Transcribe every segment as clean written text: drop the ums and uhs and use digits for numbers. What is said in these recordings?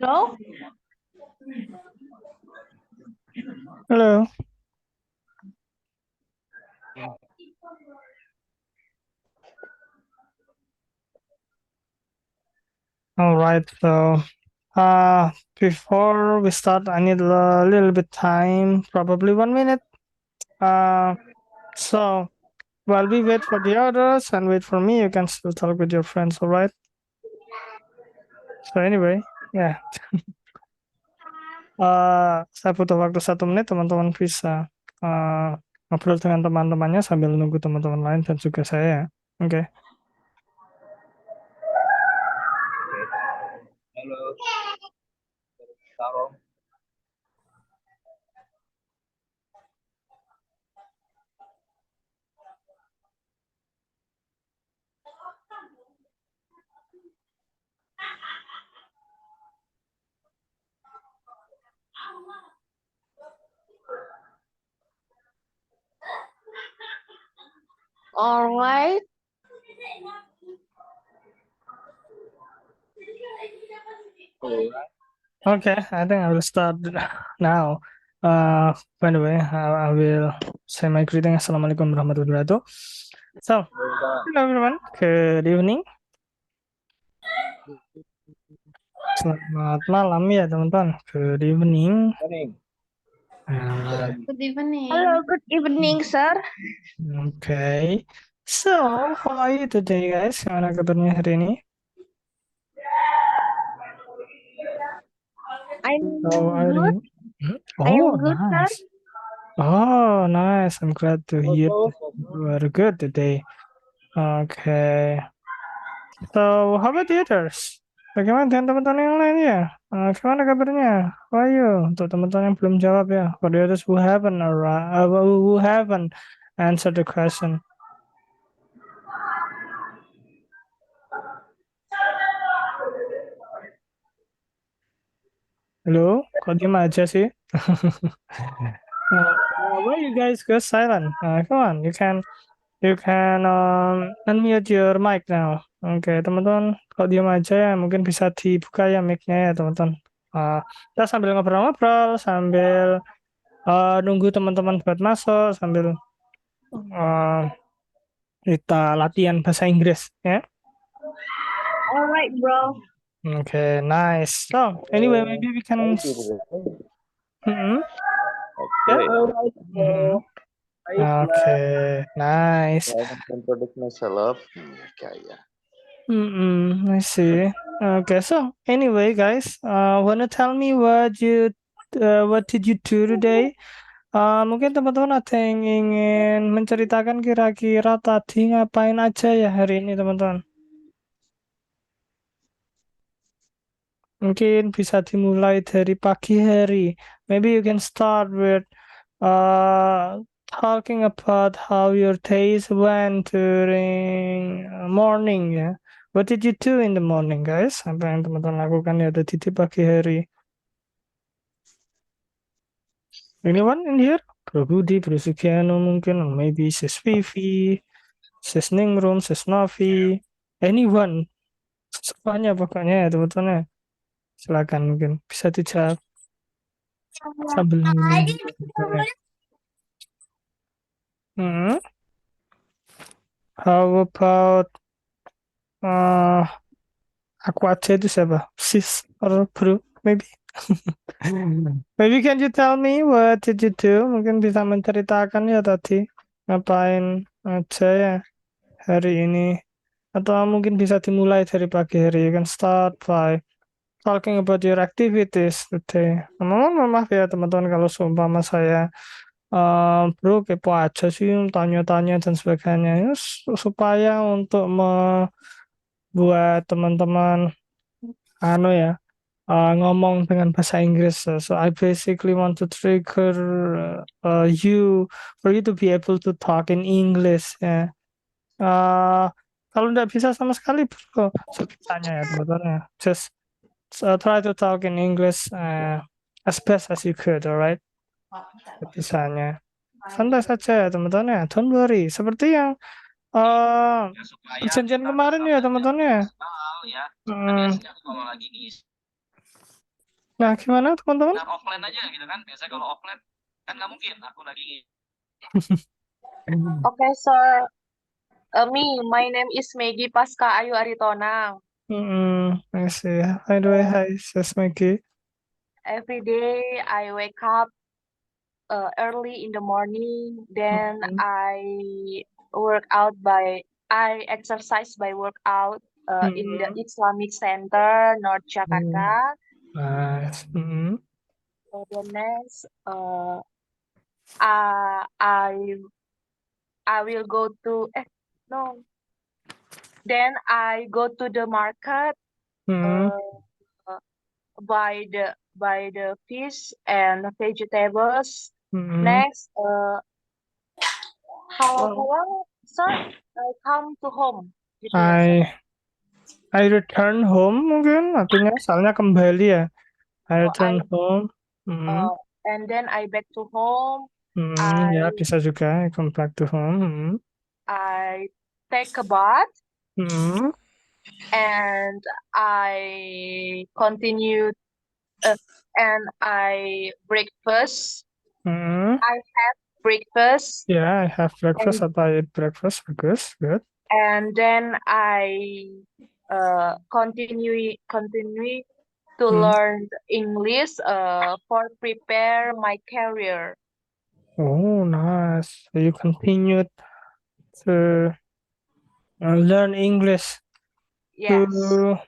Hello? Hello. All right. So, before we start, I need a little bit time, probably 1 minute. So while we wait for the others and wait for me, you can still talk with your friends. All right. So anyway, yeah. Saya butuh waktu 1 menit. Teman-teman bisa ngobrol dengan teman-temannya sambil nunggu teman-teman lain dan juga saya. Oke. Halo, Taro. All right. Okay, I think I will start now. By the way, I will say my greeting. Assalamualaikum warahmatullahi wabarakatuh. So, hello everyone. Good evening. Selamat malam ya teman-teman. Good evening. Morning. Good evening. Hello, good evening, sir. Okay. So, how are you today, guys? Gimana kabarnya hari ini? I'm How are good. you? I am Oh, good, sir. nice. Oh, nice. I'm glad to hear that you are good today. Okay. So, how about the others? Bagaimana dengan teman-teman yang lain ya? Gimana kabarnya? How are you? Untuk teman-teman yang belum jawab ya. For the others who haven't answered the question. Halo, kok diem aja sih? Why you guys go silent? Come on, you can unmute your mic now. Oke, teman-teman, kalau diem aja ya mungkin bisa dibuka ya mic-nya ya teman-teman. Kita sambil ngobrol-ngobrol, sambil nunggu teman-teman buat masuk, sambil kita latihan bahasa Inggris ya. All right, bro. Okay, nice. So anyway, maybe we can. Hmm. Okay. All right, bro. Okay, nice. I can introduce myself. Kayak. I see. Okay, so anyway, guys, wanna tell me what did you do today? Mungkin teman-teman ada yang ingin menceritakan kira-kira tadi ngapain aja ya hari ini, teman-teman? Mungkin bisa dimulai dari pagi hari. Maybe you can start with uh, talking about how your days went during morning ya. What did you do in the morning, guys? Apa yang teman-teman lakukan ya tadi di pagi hari? Anyone in here? Bro Budi, Bro Sugiano mungkin, or maybe Sis Vivi, Sis Ningrum, Sis Novi, anyone. Semuanya pokoknya ya teman-teman ya. Silakan mungkin bisa dijawab sambil nunggu. Hmm. How about uh, aku aja itu siapa? Sis or bro? Maybe. Maybe can you tell me what did you do? Mungkin bisa menceritakan ya tadi ngapain aja ya hari ini. Atau mungkin bisa dimulai dari pagi hari. You can start by talking about your activities today. Mohon maaf ya teman-teman kalau seumpama saya bro kepo aja sih tanya-tanya dan sebagainya. Ya, supaya untuk membuat teman-teman ya ngomong dengan bahasa Inggris. So I basically want to trigger you for you to be able to talk in English ya. Kalau nggak bisa sama sekali bro, tanya ya teman-teman ya. Just try to talk in English as best as you could, alright? Bisanya. Santai saja ya teman-teman ya. Don't worry. Seperti yang perjanjian kemarin ya teman-teman ya. Nah, gimana teman-teman? Nah, offline aja gitu kan. Biasanya kalau offline kan nggak mungkin. Aku lagi Okay, sir. My name is Maggie Pasca Ayu Aritonang. I see. By the way, hi, sis Maggie. Every day I wake up early in the morning, then Mm-mm. I exercise by workout in the Mm-mm. Islamic Center, North Jakarta. Nice. Mm-mm. The next, I will go to no. Then I go to the market, Mm-mm. buy the fish and vegetables. Mm-mm. Next, how long, sir? I come to home. Gitu ya, sir. I return home mungkin artinya soalnya kembali ya. I return home. Mm-mm. And then I back to home. Ya bisa juga. I come back to home. I take a bath Mm-mm. and I continue and I breakfast. Mm-mm. I have breakfast Yeah, I have breakfast and atau I eat breakfast. Bagus, good. and then I continue to learn English for prepare my career. Oh, nice. So you continued to learn English Yes. to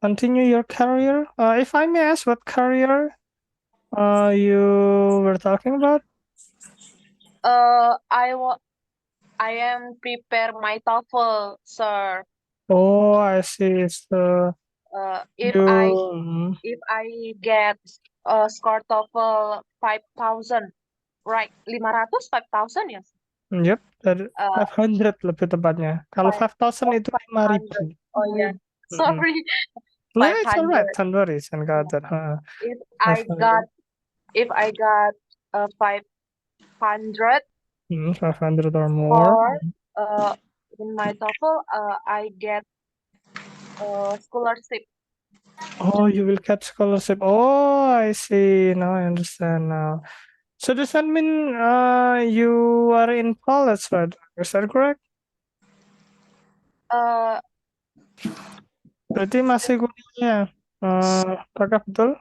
continue your career. If I may ask, what career you were talking about? I am prepare my TOEFL, sir. Oh, I see. So If you, I get score TOEFL 5,000, right? 500, 5,000 ya? yep, that 500 lebih tepatnya. Kalau 5,000 itu 5.000. Oh yeah, sorry. No, it's alright. 500. Don't worry, jangan khawatir. If I 500. got 500 500 or more. or in my TOEFL, I get scholarship. Oh, you will get scholarship. Oh, I see. Now I understand now. So does that mean you are in college, right? Is that correct? Berarti masih kuliah. Apakah betul?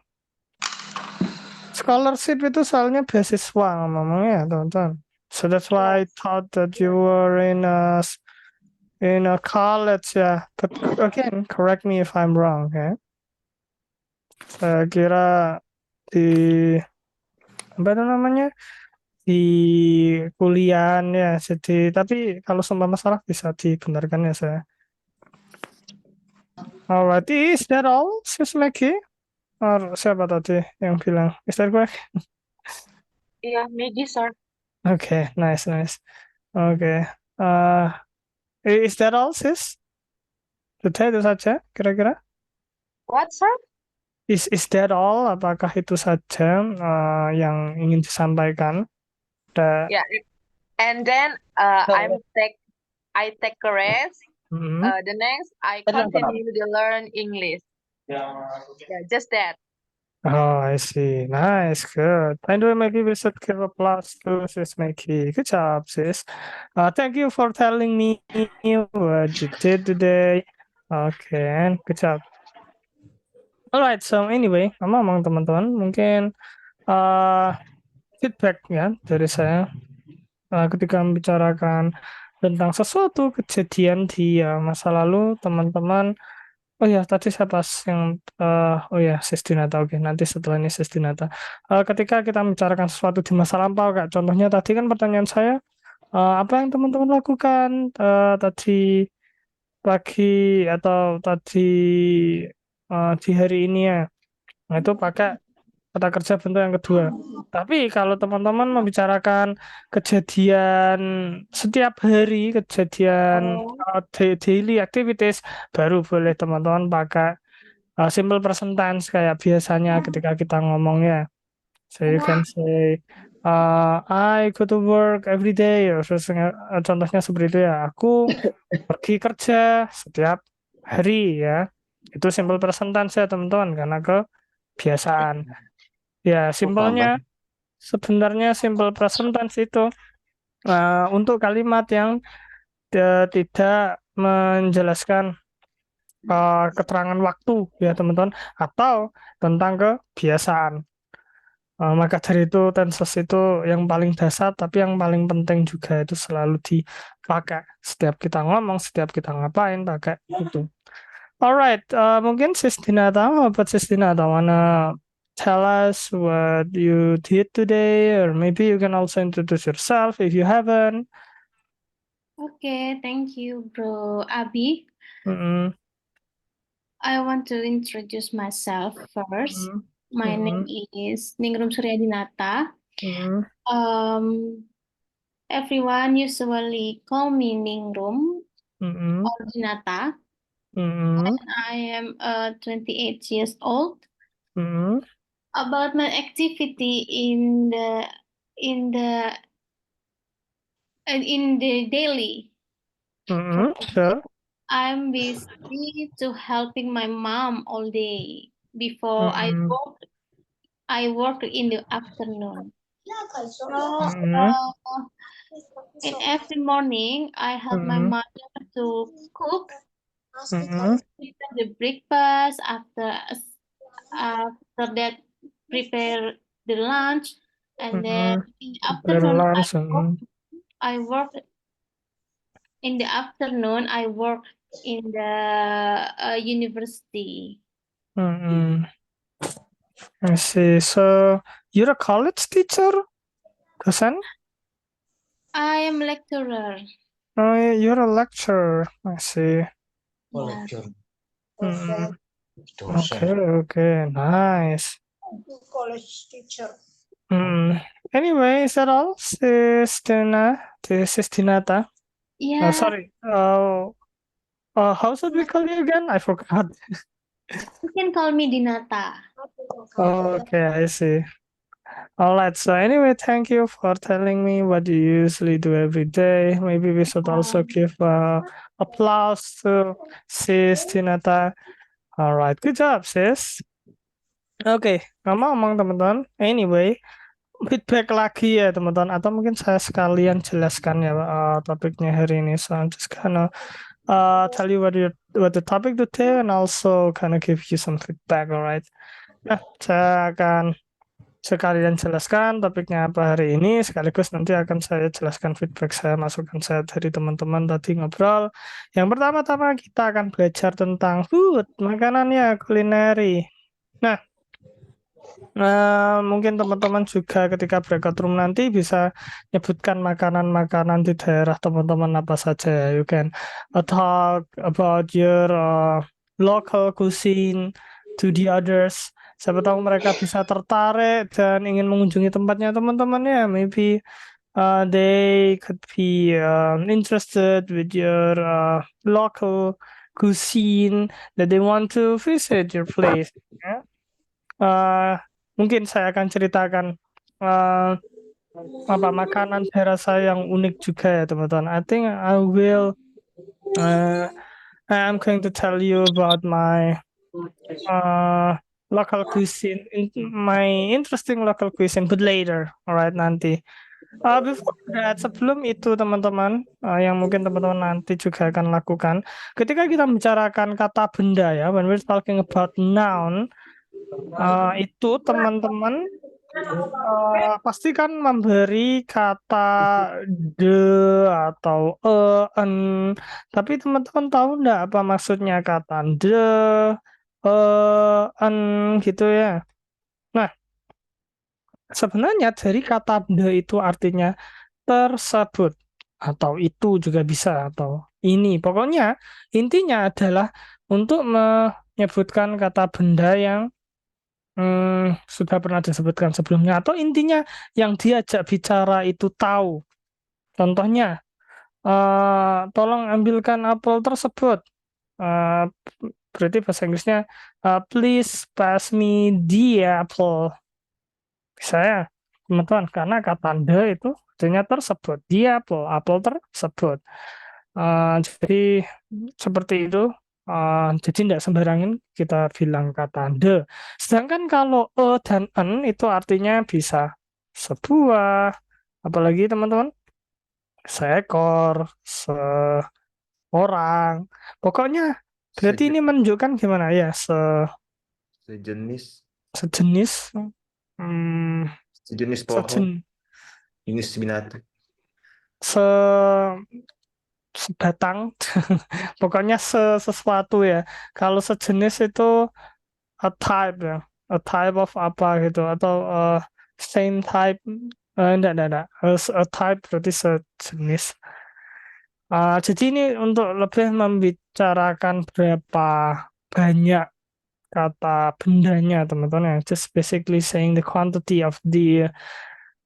Scholarship itu soalnya beasiswa ngomongnya, teman-teman. So that's why I thought that you were in a college, ya. But again, correct me if I'm wrong, ya. Saya kira di apa itu namanya? Di kuliahan ya. Jadi tapi kalau seumpama masalah bisa dibenarkan ya saya. Alright, is that all, Sis Maggie? Or siapa tadi yang bilang? Is that correct? Iya, Maggie, sir. Okay, nice. Okay. Is that all, sis? Sudah itu saja, kira-kira? What, sir? Is that all? Apakah itu saja yang ingin disampaikan? Yeah. And then I take a rest. The next I continue to learn English. Yeah, just that. Oh, I see. Nice, good. And maybe we should give applause to Sis Maggie. Good job, sis. Thank you for telling me what you did today. Okay, good job. Alright, so anyway, ngomong teman-teman, mungkin feedback ya dari saya ketika membicarakan tentang sesuatu kejadian di masa lalu, teman-teman. Oh ya, tadi saya pas yang oh ya, Sestinata. Oke, nanti setelah ini Sestinata. Ketika kita membicarakan sesuatu di masa lampau, Kak, contohnya tadi kan pertanyaan saya, apa yang teman-teman lakukan tadi pagi atau tadi di hari ini ya? Nah, itu pakai kata kerja bentuk yang kedua. Tapi kalau teman-teman membicarakan kejadian setiap hari, kejadian daily activities, baru boleh teman-teman pakai simple present tense kayak biasanya ketika kita ngomongnya. So you can say I go to work every day. Terus contohnya seperti itu ya. Aku pergi kerja setiap hari ya. Itu simple present tense ya teman-teman karena ke kebiasaan. Ya, simpelnya sebenarnya simple present tense itu untuk kalimat yang tidak menjelaskan keterangan waktu ya teman-teman, atau tentang kebiasaan. Maka dari itu tenses itu yang paling dasar tapi yang paling penting juga itu selalu dipakai setiap kita ngomong, setiap kita ngapain pakai itu. Alright, mungkin Sis Dinata, what Sis Dinata wanna tell us what you did today, or maybe you can also introduce yourself if you haven't. Okay, thank you, Bro Abi. Mm-mm. I want to introduce myself first. Mm-mm. My name is Ningrum Suryadinata. Mm-mm. Everyone usually call me Ningrum Mm-mm. or Dinata. Mm-mm. I am 28 years old. Mm-mm. About my activity in the daily, Mm-mm. Sure. I'm busy to helping my mom all day. Before Mm-mm. I work in the afternoon. So Mm-mm. in every morning, I help my Mm-mm. mother to cook, Mm-mm. prepare the breakfast. After that, prepare the lunch, and then Mm-mm. in the Prepare afternoon, lunch. I work in the afternoon. I work in the university. Mm-mm. I see. So you're a college teacher, Dosen? I am lecturer. Oh, you're a lecturer. I see. Yeah. Mm-mm. Okay, nice. College teacher. Anyway, is that all, Sis Dinata? Yeah, Sorry. How should we call you again? I forgot. you can call me Dinata. Okay, I see. All right. So anyway, thank you for telling me what you usually do every day. Maybe we should also give applause to Sis Dinata. All right, good job, sis. Oke, ngomong-ngomong teman-teman. Anyway, feedback lagi ya teman-teman. Atau mungkin saya sekalian jelaskan ya topiknya hari ini. So I'm just gonna tell you what the topic today and also gonna give you some feedback, alright? Nah, saya akan sekalian jelaskan topiknya apa hari ini, sekaligus nanti akan saya jelaskan feedback saya, masukan saya dari teman-teman tadi ngobrol. Yang pertama-tama kita akan belajar tentang food, makanannya, kulineri. Nah, mungkin teman-teman juga ketika breakout room nanti bisa nyebutkan makanan-makanan di daerah teman-teman apa saja. You can talk about your local cuisine to the others. Siapa tahu mereka bisa tertarik dan ingin mengunjungi tempatnya teman-teman ya. Maybe they could be interested with your local cuisine that they want to visit your place. Ya. Mungkin saya akan ceritakan apa makanan daerah saya yang unik juga ya teman-teman. I think I'm going to tell you about my local cuisine, my interesting local cuisine, but later, alright nanti. Before that, sebelum itu teman-teman, yang mungkin teman-teman nanti juga akan lakukan, ketika kita membicarakan kata benda ya, when we're talking about noun, itu teman-teman pasti kan memberi kata de atau en, tapi teman-teman tahu enggak apa maksudnya kata de, en gitu ya. Nah, sebenarnya dari kata de itu artinya tersebut atau itu juga bisa atau ini. Pokoknya intinya adalah untuk menyebutkan kata benda yang sudah pernah disebutkan sebelumnya atau intinya yang diajak bicara itu tahu. Contohnya, tolong ambilkan apel tersebut. Berarti bahasa Inggrisnya, please pass me the apple. Bisa ya, teman-teman, karena kata the itu artinya tersebut, the apple, apel tersebut. Jadi seperti itu. Jadi tidak sembarangan kita bilang kata the. Sedangkan kalau dan en itu artinya bisa sebuah, apalagi teman-teman, seekor, seorang. Pokoknya berarti ini menunjukkan gimana ya, sejenis sejenis, hmm, sejenis pohon, sejen, jenis binatang. se sebatang, pokoknya sesuatu ya. Kalau sejenis itu a type ya, a type of apa gitu, atau same type, enggak. A type berarti sejenis. Jadi ini untuk lebih membicarakan berapa banyak kata bendanya teman-teman ya. Just basically saying the quantity of the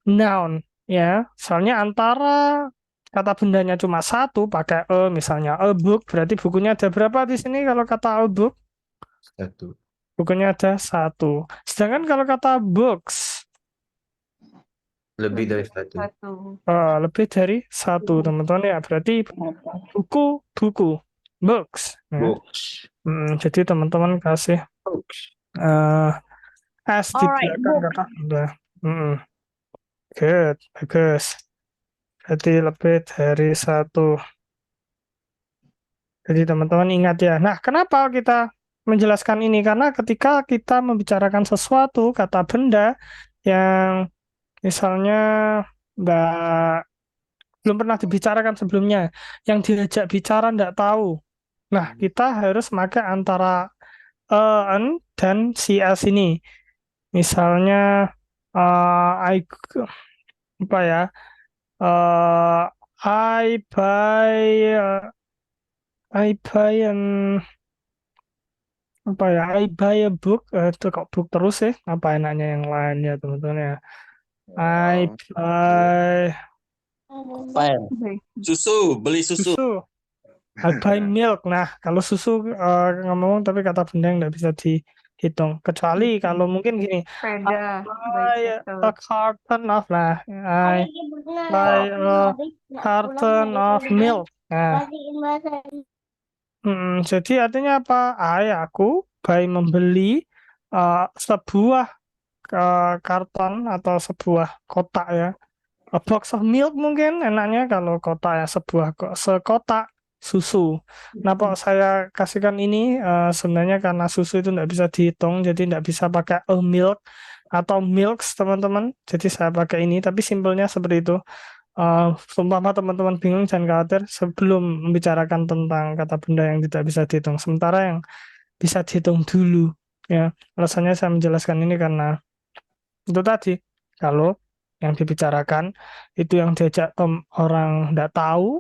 noun ya. Soalnya antara kata bendanya cuma satu pakai misalnya a book, berarti bukunya ada berapa di sini kalau kata a book? Satu. Bukunya ada satu. Sedangkan kalau kata books Lebih dari satu. lebih dari satu teman-teman ya. Berarti buku books ya. Books. Jadi teman-teman kasih uh, S di Alright, belakang kata benda. Good, bagus. Jadi lebih dari satu. Jadi teman-teman ingat ya. Nah, kenapa kita menjelaskan ini? Karena ketika kita membicarakan sesuatu, kata benda yang misalnya Mbak belum pernah dibicarakan sebelumnya, yang diajak bicara nggak tahu. Nah, kita harus pakai antara en dan si else ini. Misalnya apa ya? I buy apa ya? I buy a book. Itu kok book terus sih? Apa enaknya yang lainnya teman-teman ya? I buy Susu, beli susu. I buy milk. Nah, kalau susu ngomong tapi kata benda yang nggak bisa dihitung. Kecuali kalau mungkin gini, I buy a carton of I buy a carton of milk. Nah, jadi artinya apa? Aku buy membeli sebuah karton atau sebuah kotak ya. A box of milk mungkin enaknya kalau kotak ya, sebuah sekotak susu. Kenapa saya kasihkan ini? Sebenarnya karena susu itu tidak bisa dihitung, jadi tidak bisa pakai a milk atau milks teman-teman. Jadi saya pakai ini, tapi simpelnya seperti itu. Seumpama teman-teman bingung, jangan khawatir sebelum membicarakan tentang kata benda yang tidak bisa dihitung. Sementara yang bisa dihitung dulu. Ya, alasannya saya menjelaskan ini karena itu tadi, kalau yang dibicarakan itu yang diajak orang tidak tahu,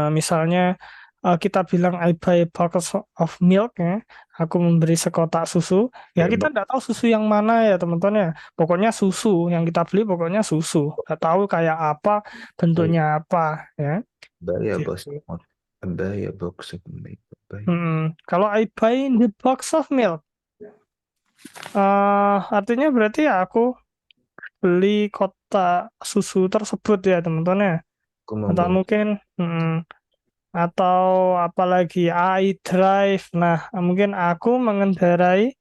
misalnya kita bilang I buy a box of milk ya, aku memberi sekotak susu, ya kita tidak tahu susu yang mana ya teman-teman ya. Pokoknya susu yang kita beli, pokoknya susu. Tidak tahu kayak apa, bentuknya apa ya. Buy a Gitu. box of milk. Kalau I buy the box of milk, artinya berarti ya aku beli kotak susu tersebut ya teman-teman ya. Atau mungkin atau apalagi I drive. Nah, mungkin aku mengendarai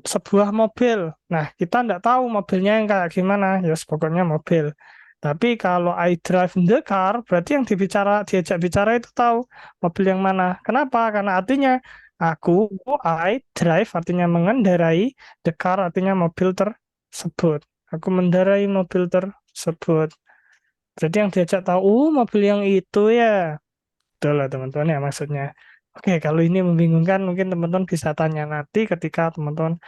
sebuah mobil. Nah, kita tidak tahu mobilnya yang kayak gimana. Ya, pokoknya mobil. Tapi kalau I drive the car, berarti yang diajak bicara itu tahu mobil yang mana. Kenapa? Karena artinya I drive artinya mengendarai, the car artinya mobil tersebut. Aku mengendarai mobil tersebut. Berarti yang diajak tahu, mobil yang itu ya. Betul lah teman-teman ya maksudnya. Oke, kalau ini membingungkan mungkin teman-teman bisa tanya nanti ketika teman-teman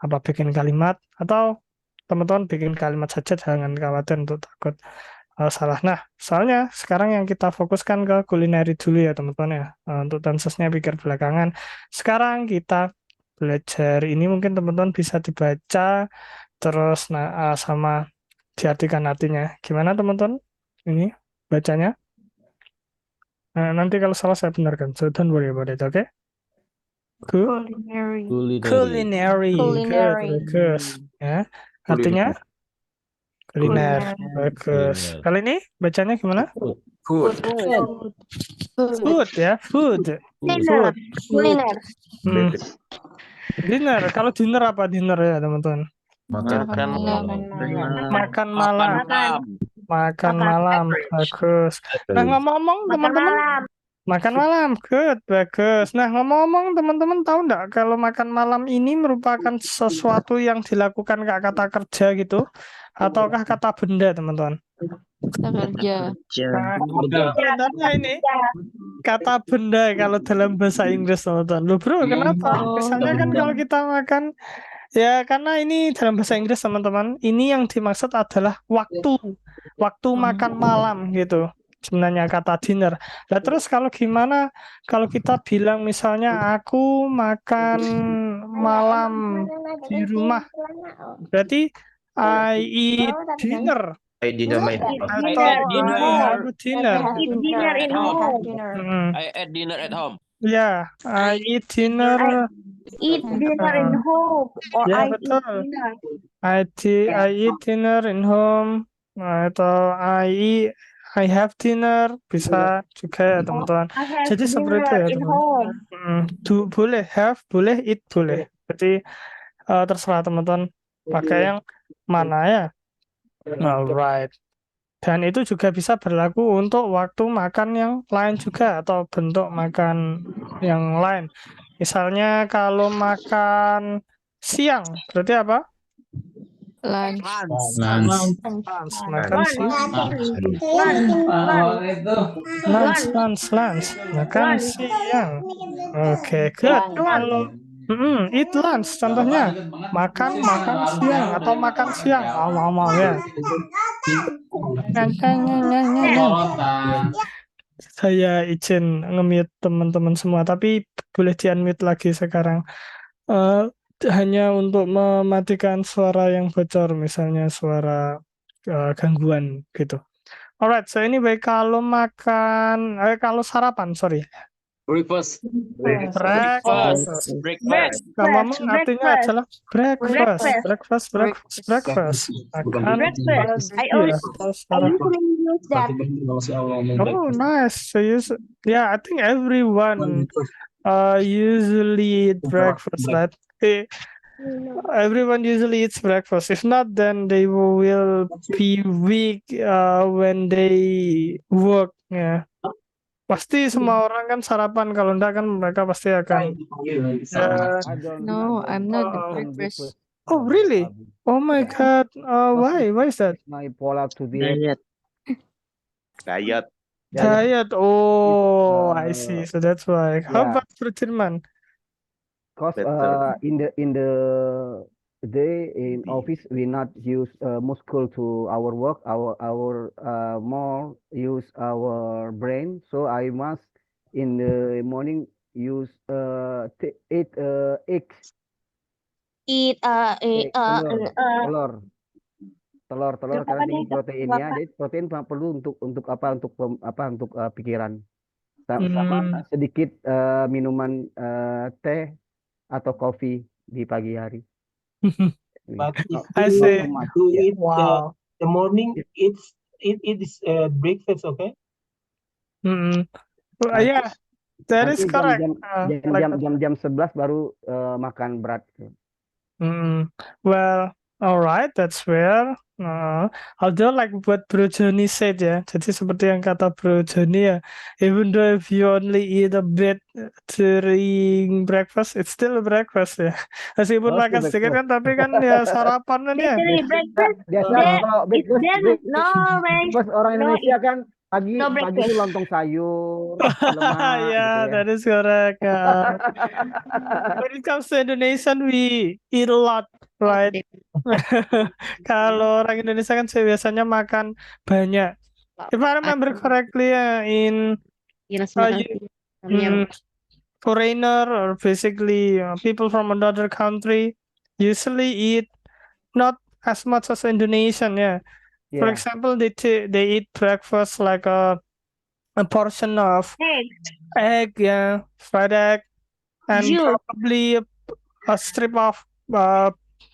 apa bikin kalimat, atau teman-teman bikin kalimat saja, jangan khawatir untuk takut salah. Nah, soalnya sekarang yang kita fokuskan ke kulineri dulu ya teman-teman ya. Untuk tensesnya pikir belakangan. Sekarang kita belajar ini, mungkin teman-teman bisa dibaca terus sama diartikan artinya. Gimana teman-teman? Ini bacanya. Nanti kalau salah saya benarkan. So don't worry about it, okay? Culinary. Good, bagus. Ya. Artinya Kuliner. Bagus. Kuliner. Kali ini bacanya gimana? Food. Food ya, food. Dinner. Kuliner. Hmm. Dinner. Kalau dinner apa dinner ya teman-teman? Makan malam. Makan malam. Makan malam. Bagus. Nah ngomong-ngomong teman-teman. Makan malam, good, bagus. Nah ngomong-ngomong teman-teman tahu nggak kalau makan malam ini merupakan sesuatu yang dilakukan kayak kata kerja gitu, ataukah kata benda teman-teman? Kerja. Nah, sebenarnya ini kata benda kalau dalam bahasa Inggris teman-teman. Loh bro, kenapa? Misalnya kan kalau kita makan, ya karena ini dalam bahasa Inggris teman-teman, ini yang dimaksud adalah waktu makan malam gitu. Sebenarnya kata dinner. Nah terus kalau gimana kalau kita bilang misalnya aku makan malam di rumah, berarti I eat dinner I dynamite. atau I have a dinner. Eat dinner in home. Hmm. I ate dinner at home. Ya, I eat dinner. Eat dinner in home. Or Ya, I eat betul. dinner. I eat dinner in home. Nah, atau I have dinner bisa juga ya teman-teman. I have Jadi seperti itu dinner ya in teman. home. Boleh have, boleh eat, boleh. Jadi terserah teman-teman pakai yang mana ya. Alright. Dan itu juga bisa berlaku untuk waktu makan yang lain juga atau bentuk makan yang lain. Misalnya kalau makan siang, berarti apa? Lunch. Makan siang. Lunch. Makan siang. Oke, good. Kalau eat lunch, contohnya makan siang atau makan siang, mau ya. Saya izin nge-mute teman-teman semua, tapi boleh di-unmute lagi sekarang. Hanya untuk mematikan suara yang bocor, misalnya suara gangguan gitu. Alright, so anyway, kalau sarapan, sorry. Breakfast. Breakfast. Ngomong artinya adalah breakfast. Makan Breakfast. I usually use that. Oh, nice. So I think everyone usually eat breakfast, right? Everyone usually eats breakfast. If not, then they will be weak when they work. Ya, pasti semua orang kan sarapan. Kalau enggak kan mereka pasti akan. No, I'm not the breakfast. Oh, really? Oh my God. Why? Why is that? My polar to diet. Diet. Oh, I see. So that's why. How about Firman? Because in the day in office we not use muscle to our work. Our more use our brain. So I must in the morning use eat eggs. Eat telur karena tinggi proteinnya. Jadi protein perlu untuk pikiran. Sama sedikit minuman teh atau kopi di pagi hari. I see. Wow. The morning it is breakfast, okay? Yeah, that is correct. Jam 11 baru makan berat. Well, alright, that's fair. Although like what Bro Johnny said ya, jadi seperti yang kata Bro Johnny ya, even though if you only eat a bit during breakfast, it's still a breakfast ya. Meskipun makan sedikit kan, tapi kan ya sarapan kan ya. Breakfast orang Indonesia kan pagi itu lontong sayur, lemak. Yeah, that is correct. When it comes to Indonesian, we eat a lot, right? Kalau orang Indonesia kan biasanya makan banyak. If I remember correctly, in foreigner or basically people from another country usually eat not as much as Indonesian. Yeah. For example, they eat breakfast like a portion of egg, fried egg, and probably a strip of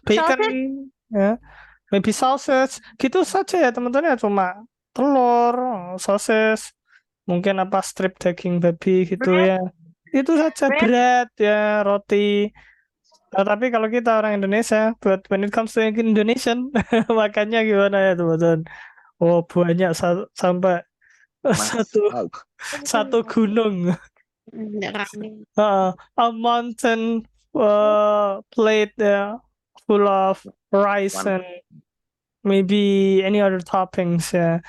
bacon, maybe sausage, gitu saja ya teman-teman ya, cuma telur, sosis, mungkin apa strip daging babi gitu ya. Itu saja, bread ya, roti. Tapi kalau kita orang Indonesia, but when it comes to Indonesian, makannya gimana ya teman-teman? Oh banyak sampai satu gunung. A mountain plate full of rice and maybe any other toppings ya.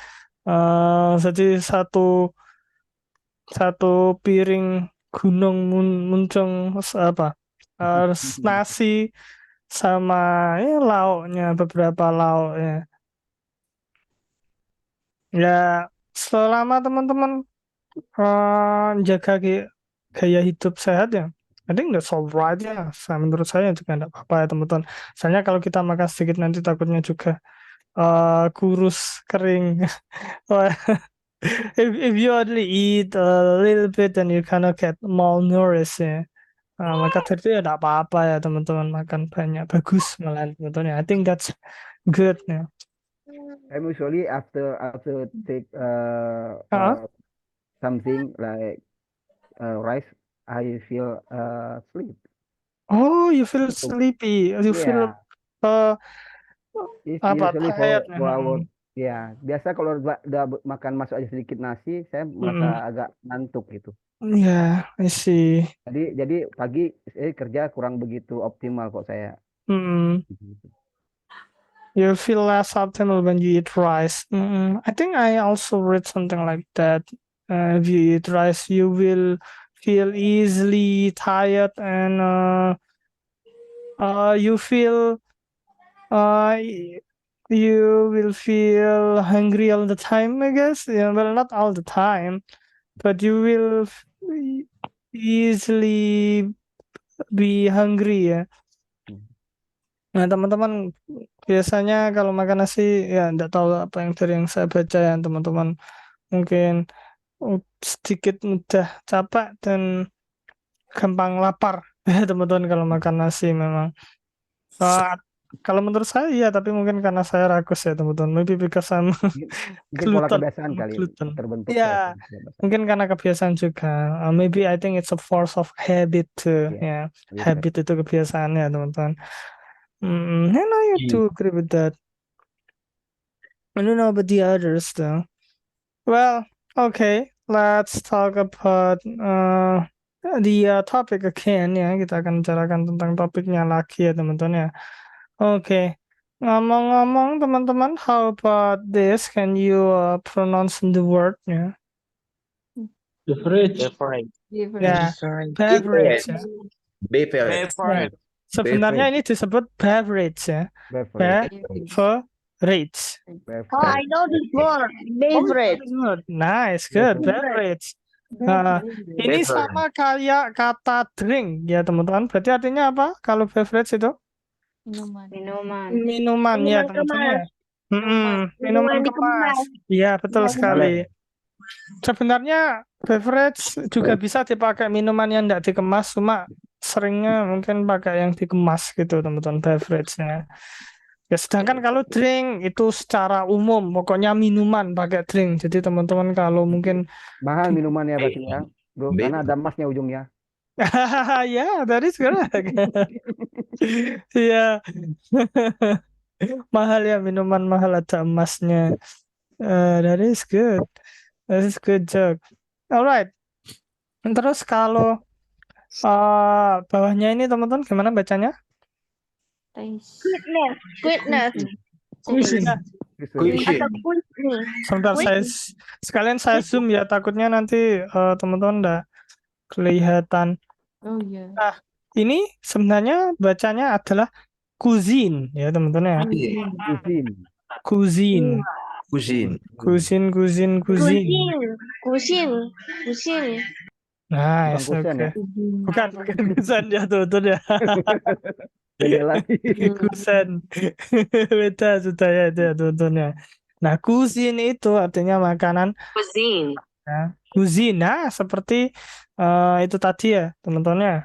Jadi satu piring gunung muncung apa nasi sama ya lauknya, beberapa lauk ya. Ya selama teman-teman jaga gaya hidup sehat ya, I think that's alright ya. Menurut saya juga enggak apa-apa ya teman-teman. Soalnya kalau kita makan sedikit nanti takutnya juga kurus, kering. If you only eat a little bit then you kind of get malnourished ya. Maka itu ya enggak apa-apa ya teman-teman, makan banyak bagus malah teman-teman. I think that's good ya. I'm usually after take something like rice, I feel sleep. Oh, you feel sleepy. You feel apa Usually tired. Ya, biasa kalau udah makan masuk aja sedikit nasi, saya merasa agak ngantuk gitu. Ya, I see. Jadi pagi kerja kurang begitu optimal kok saya. You feel less optimal when you eat rice. I think I also read something like that. If you eat rice, you will feel easily tired and you feel you will feel hungry all the time, I guess. Yeah, well, not all the time, but you will easily be hungry ya. Nah, teman-teman biasanya kalau makan nasi ya enggak tahu apa yang dari yang saya baca ya teman-teman, mungkin sedikit mudah capek dan gampang lapar ya teman-teman kalau makan nasi memang. Kalau menurut saya iya, tapi mungkin karena saya rakus ya teman-teman. Maybe because I'm Mungkin pola kebiasaan kali terbentuk. Ya, mungkin karena kebiasaan juga. Maybe I think it's a force of habit too. Ya, habit itu kebiasaan ya teman-teman. And I do agree with that. I don't know about the others though. Well, okay, let's talk about the topic again ya. Kita akan bicarakan tentang topiknya lagi ya teman-teman ya. Okay. Ngomong-ngomong teman-teman, how about this? Can you pronounce the word ya? Beverage. Ya, beverage ya. Beverage. Sebenarnya ini disebut beverage ya. Beverage. Oh, I know this word. Beverage. Nice, good. Beverage. Ini sama kayak kata drink ya teman-teman. Berarti artinya apa kalau beverage itu? Minuman ya teman-teman. Minuman kemas. Iya, betul sekali. Sebenarnya beverage juga bisa dipakai minuman yang tidak dikemas, cuma seringnya mungkin pakai yang dikemas gitu teman-teman, beverage-nya. Ya, sedangkan kalau drink itu secara umum, pokoknya minuman pakai drink. Jadi teman-teman kalau mungkin mahal minumannya berarti ya, bro, karena ada emasnya ujungnya. Ya, that is correct. Iya. Mahal ya, minuman mahal ada emasnya. That is good. That is good joke. Alright. Terus kalau bawahnya ini teman-teman gimana bacanya? Quickness. Sebentar, sekalian saya zoom ya, takutnya nanti teman-teman enggak kelihatan. Oh iya. Nah, ini sebenarnya bacanya adalah cuisine ya teman-teman ya. Cuisine. Nice, oke. Bukan kusen ya teman-teman ya. Beda lagi. Kusen. Beda sudah ya itu ya teman-teman ya. Nah, cuisine itu artinya makanan. Ya, cuisine. Nah, seperti itu tadi ya teman-teman ya.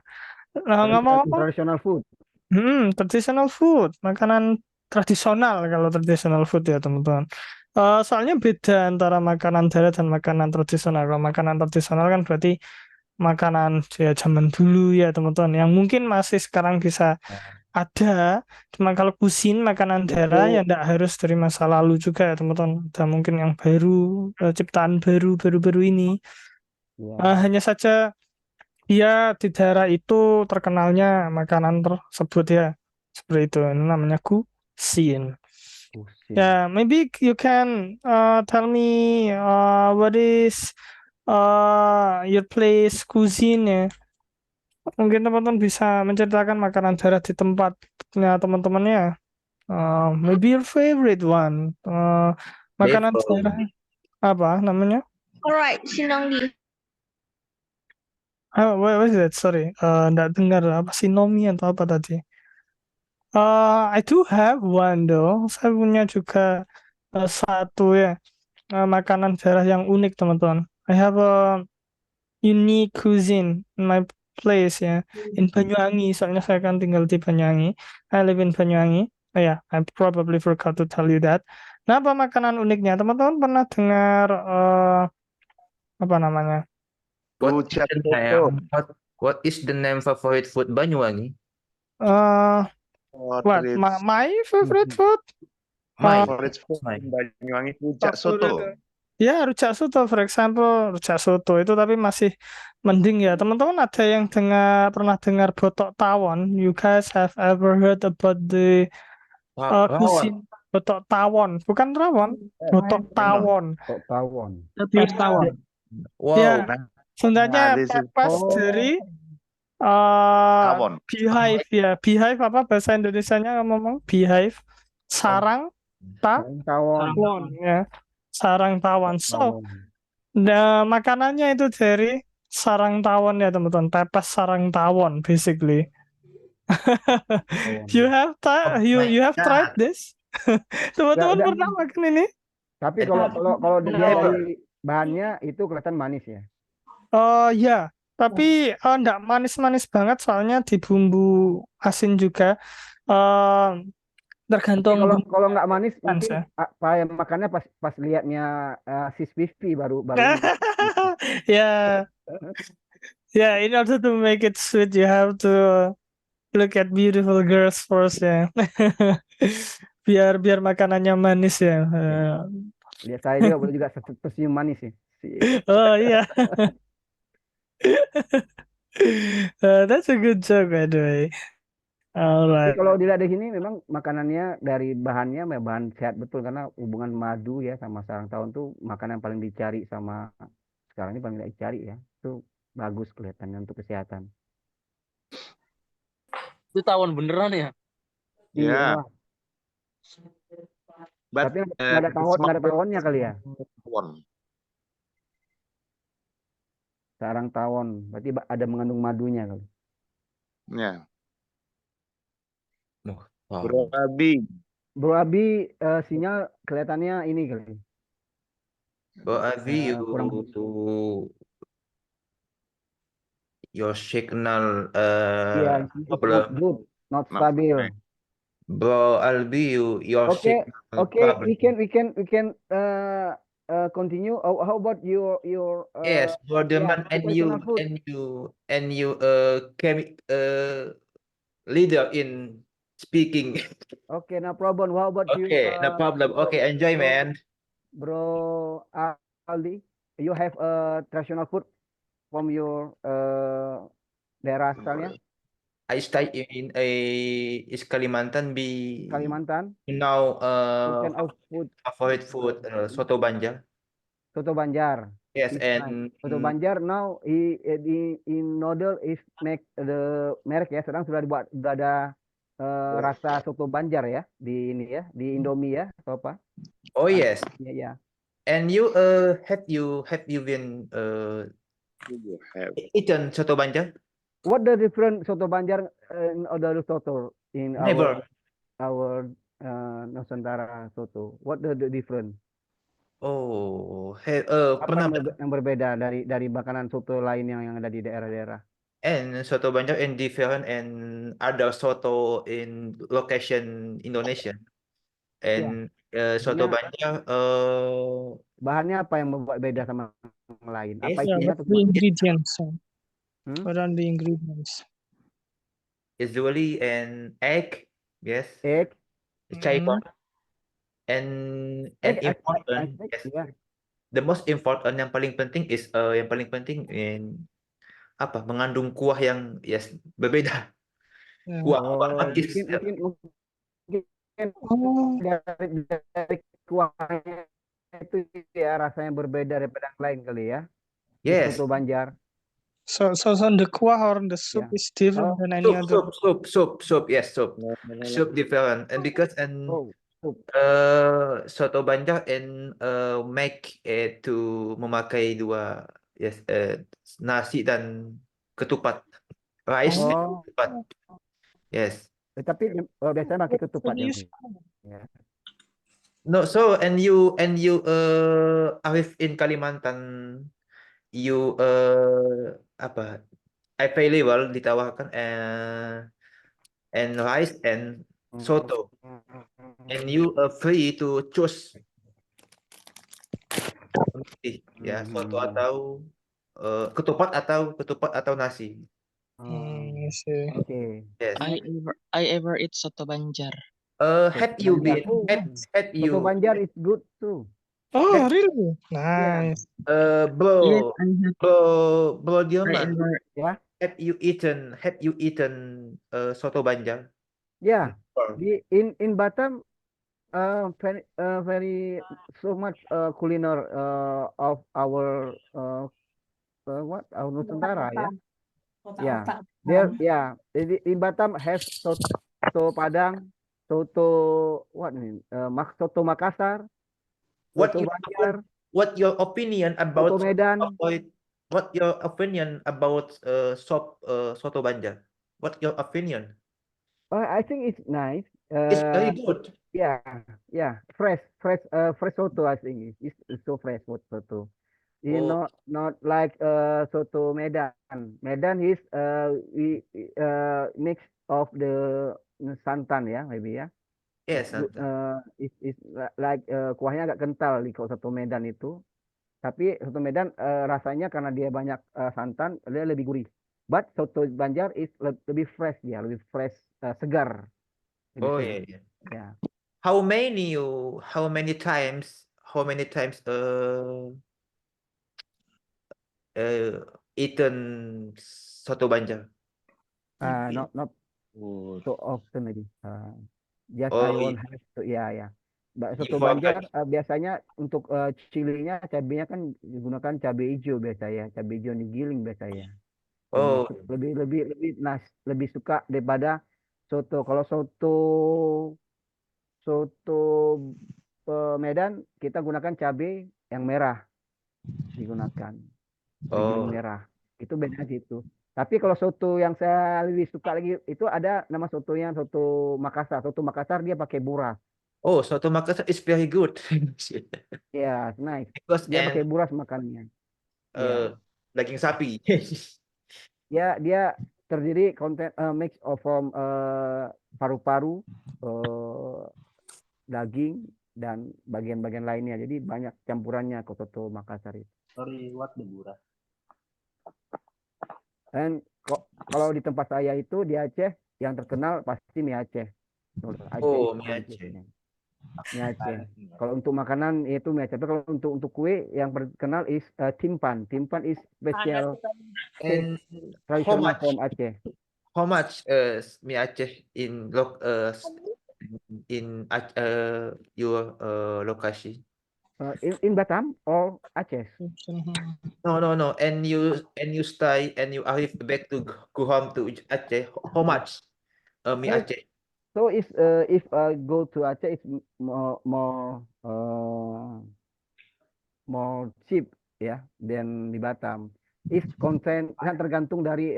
Nah, ngomong-ngomong traditional food. Traditional food, makanan tradisional kalau tradisional food ya teman-teman. Soalnya beda antara makanan daerah dan makanan tradisional. Kalau makanan tradisional kan berarti makanan ya zaman dulu ya teman-teman, yang mungkin masih sekarang bisa ada. Cuma kalau kusin makanan daerah ya tidak harus dari masa lalu juga ya teman-teman. Ada mungkin yang baru, ciptaan baru ini. Hanya saja dia di daerah itu terkenalnya makanan tersebut ya. Seperti itu. Ini namanya kusin. Yeah, maybe you can tell me what is your place cuisine ya. Mungkin teman-teman bisa menceritakan makanan daerah di tempatnya teman-temannya. Maybe your favorite one. Makanan daerah apa namanya? Alright, Sinonggi. What is that? Sorry, nggak dengar apa sinomi atau apa tadi? I do have one though. Saya punya juga satu ya, makanan daerah yang unik teman-teman. I have a unique cuisine in my place ya, in Banyuwangi. Soalnya saya kan tinggal di Banyuwangi. I live in Banyuwangi. Oh ya, I probably forgot to tell you that. Nah, apa makanan uniknya? Teman-teman pernah dengar apa namanya? What is the name favorite food Banyuwangi? What? My favorite food? Favorite food Banyuwangi rujak soto. Ya, rujak soto, for example, rujak soto itu tapi masih mending ya. Teman-teman ada yang pernah dengar botok tawon? You guys have ever heard about the cuisine botok tawon? Bukan rawon, botok tawon. Botok tawon. Tawon. Wow. Ya, sebenarnya pepes dari beehive ya. Beehive apa bahasa Indonesianya ngomong? Beehive, sarang tawon ya. Sarang tawon. So, makanannya itu dari sarang tawon ya teman-teman. Pepes sarang tawon, basically. You have tried this? Teman-teman pernah makan ini? Tapi kalau dilihat dari bahannya itu kelihatan manis ya. Oh ya, tapi enggak manis-manis banget soalnya di bumbu asin juga. Tergantung kalau nggak manis mungkin makannya pas liatnya sis Vivi baru ya in order to make it sweet you have to look at beautiful girls first ya. biar makanannya manis ya. Lihat saya juga boleh juga tersenyum manis ya. Oh iya. That's a good joke by the way. Alright. Kalau dilihat di sini memang makanannya dari bahannya bahan sehat betul, karena hubungan madu ya sama sarang tawon tuh makanan yang paling dicari sama sekarang ini, paling dicari ya. Itu bagus kelihatannya untuk kesehatan. Itu tawon beneran ya? Iya. Tapi nggak ada tawonnya kali ya. Sarang tawon, berarti ada mengandung madunya kali. Ya. Bro Abi, sinyal kelihatannya ini kali. Bro Abi, your signal good, not stabil. Bro Albi, your signal. Okay, we can continue. How about your yes, Borderman and you leader in speaking. Okay, no problem. How about you? Okay, no problem. Okay, enjoy, man. Bro Aldi, you have a traditional food from your daerah asalnya? I stay in Kalimantan. Kalimantan. Now, favorite food, soto Banjar. Soto Banjar. Yes, and Soto Banjar now in noodle is make the merek ya, sedang sudah ada rasa soto Banjar ya di ini ya, di Indomie ya atau apa? Oh yes. Ya. And you have you been eaten soto Banjar? What the different soto Banjar and other soto in our Nusantara soto? What the different? Oh, apa yang berbeda dari makanan soto lain yang ada di daerah-daerah? And soto Banjar and different and other soto in location Indonesia. And soto Bahannya, Banjar, bahannya apa yang membuat beda sama yang lain? Apa Yes. Yeah, isinya what's tuh? the ingredients? Hmm? What are the ingredients? usually an egg, yes, Egg, chicken, and egg, I important, think, yes, yeah. the most important yang paling penting is yang paling penting apa mengandung kuah yang yes berbeda. Yeah. Kuah Oh, manggis. mungkin Oh, dari kuahnya itu ya rasanya berbeda daripada yang lain kali ya. Di Yes. soto Banjar. so the kuah or the soup Yeah. is different Oh, than any other. Soup, yes, soup. Soup different, and because oh, soup. soto Banjar and make to memakai dua yes nasi dan ketupat, rice and Oh, ketupat, yes. tapi biasanya pakai ketupat ya. Yes. Ya. No, so and you Arif in Kalimantan, you apa available ditawarkan and rice and soto, and you free to choose ya soto atau ketupat atau nasi. I see. Oke. Yes. I ever eat soto Banjar. Have you been have Soto you Banjar is good too. Oh, really? Nice. bro bro I Dilman, ever Ya. have you eaten soto Banjar? Yeah. Or- In Batam, very so much culiner of our what our Nusantara ya. Yeah. There, yeah. In Batam has soto Padang, soto what nih? Soto Makassar, What soto your Banjar, what your opinion soto about Medan. what your opinion about soto Banjar? What your opinion? I think it's nice. It's very good. Yeah, yeah, fresh soto. I think it's so fresh soto. You Oh. know, not like soto Medan. Medan is we mix of the santan ya, maybe ya. Yes, It's like kuahnya agak kental di kalau soto Medan itu. Tapi soto Medan rasanya karena dia banyak santan, dia lebih gurih. But soto Banjar is lebih fresh dia, lebih fresh, segar. Lebih Oh segar. yeah. Ya. How many times eaten soto Banjar? Not so often maybe. Just I Oh won't iya. have to, ya. Soto You Banjar forgot. biasanya untuk chilinya cabenya kan digunakan cabai hijau biasa ya, cabai hijau digiling biasa ya. Oh. Lebih suka daripada soto. Kalau soto Medan kita gunakan cabai yang merah digunakan, digiling Oh. merah. Itu beda gitu. Tapi kalau soto yang saya lebih suka lagi itu ada nama sotonya soto Makassar. Soto Makassar dia pakai buras. Oh, soto Makassar is very good. Ya, nice. Because Dia pakai buras makannya. Ya. daging sapi. Dia terdiri mix of from paru-paru, daging dan bagian-bagian lainnya. Jadi banyak campurannya ke soto Makassar itu. Sorry, what the buras? Dan kalau di tempat saya itu di Aceh yang terkenal pasti mie Aceh. Oh, mie identik Aceh. Mie Aceh. Kalau untuk makanan itu mie Aceh. Tapi kalau untuk kue yang terkenal is timpan. Timpan is special And traditional from Aceh. how much mie Aceh in your lokasi? In Batam or Aceh? No. And you stay and you arrive back to go home to Aceh. How much mie Aceh? So if I go to Aceh, it's more cheap ya than di Batam. Is content kan tergantung dari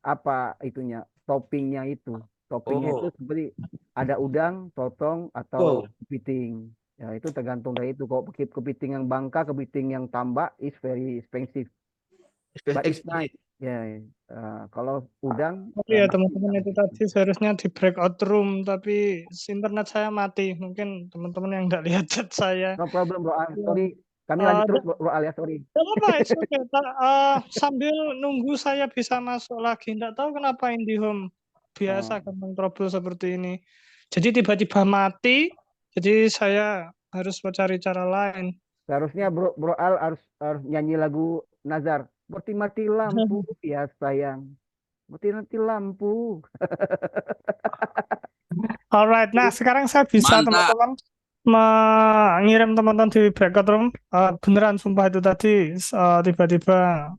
apa itunya toppingnya itu. Toppingnya itu seperti ada udang, totong atau kepiting. Ya itu tergantung dari itu. Kalau kepiting yang Bangka, kepiting yang Tambak is very expensive. But it's nice. Ya, kalau udang Tapi ya nasi teman-teman itu udang. tadi seharusnya di breakout room, tapi internet saya mati. Mungkin teman-teman yang nggak lihat chat saya. No problem, Bro Al. Ya. Sorry. Kami lanjut terus, Dan- Bro Al ya. Sorry. Gak apa-apa, it's okay. Sambil nunggu saya bisa masuk lagi. Nggak tahu kenapa IndiHome biasa gampang trouble seperti ini. Jadi tiba-tiba mati, jadi saya harus mencari cara lain. Seharusnya Bro Al harus nyanyi lagu Nazar. Mati-mati lampu ya sayang. Mati-mati lampu. Alright, nah sekarang saya bisa Mantap. teman-teman mengirim teman-teman di breakout room. Beneran sumpah itu tadi tiba-tiba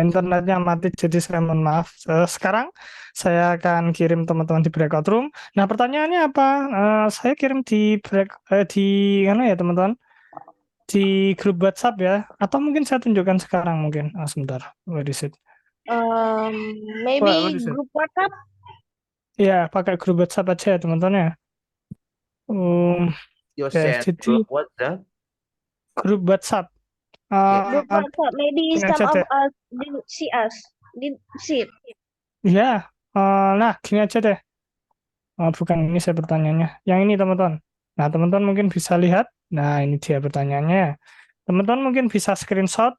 internetnya mati, jadi saya mohon maaf. Sekarang saya akan kirim teman-teman di breakout room. Nah pertanyaannya apa? Saya kirim di mana ya teman-teman? Di grup WhatsApp ya? Atau mungkin saya tunjukkan sekarang mungkin? Sebentar, where is it? Maybe What is it? group WhatsApp. Ya, pakai grup WhatsApp aja ya teman-teman ya. You Ya, send jadi group WhatsApp. grup WhatsApp. Group WhatsApp. Maybe Ini some aja of deh. us didn't see us. Didn't see it. Ya, nah gini aja deh. Bukan ini saya pertanyaannya. Yang ini teman-teman. Nah teman-teman mungkin bisa lihat. Nah ini dia pertanyaannya. Teman-teman mungkin bisa screenshot.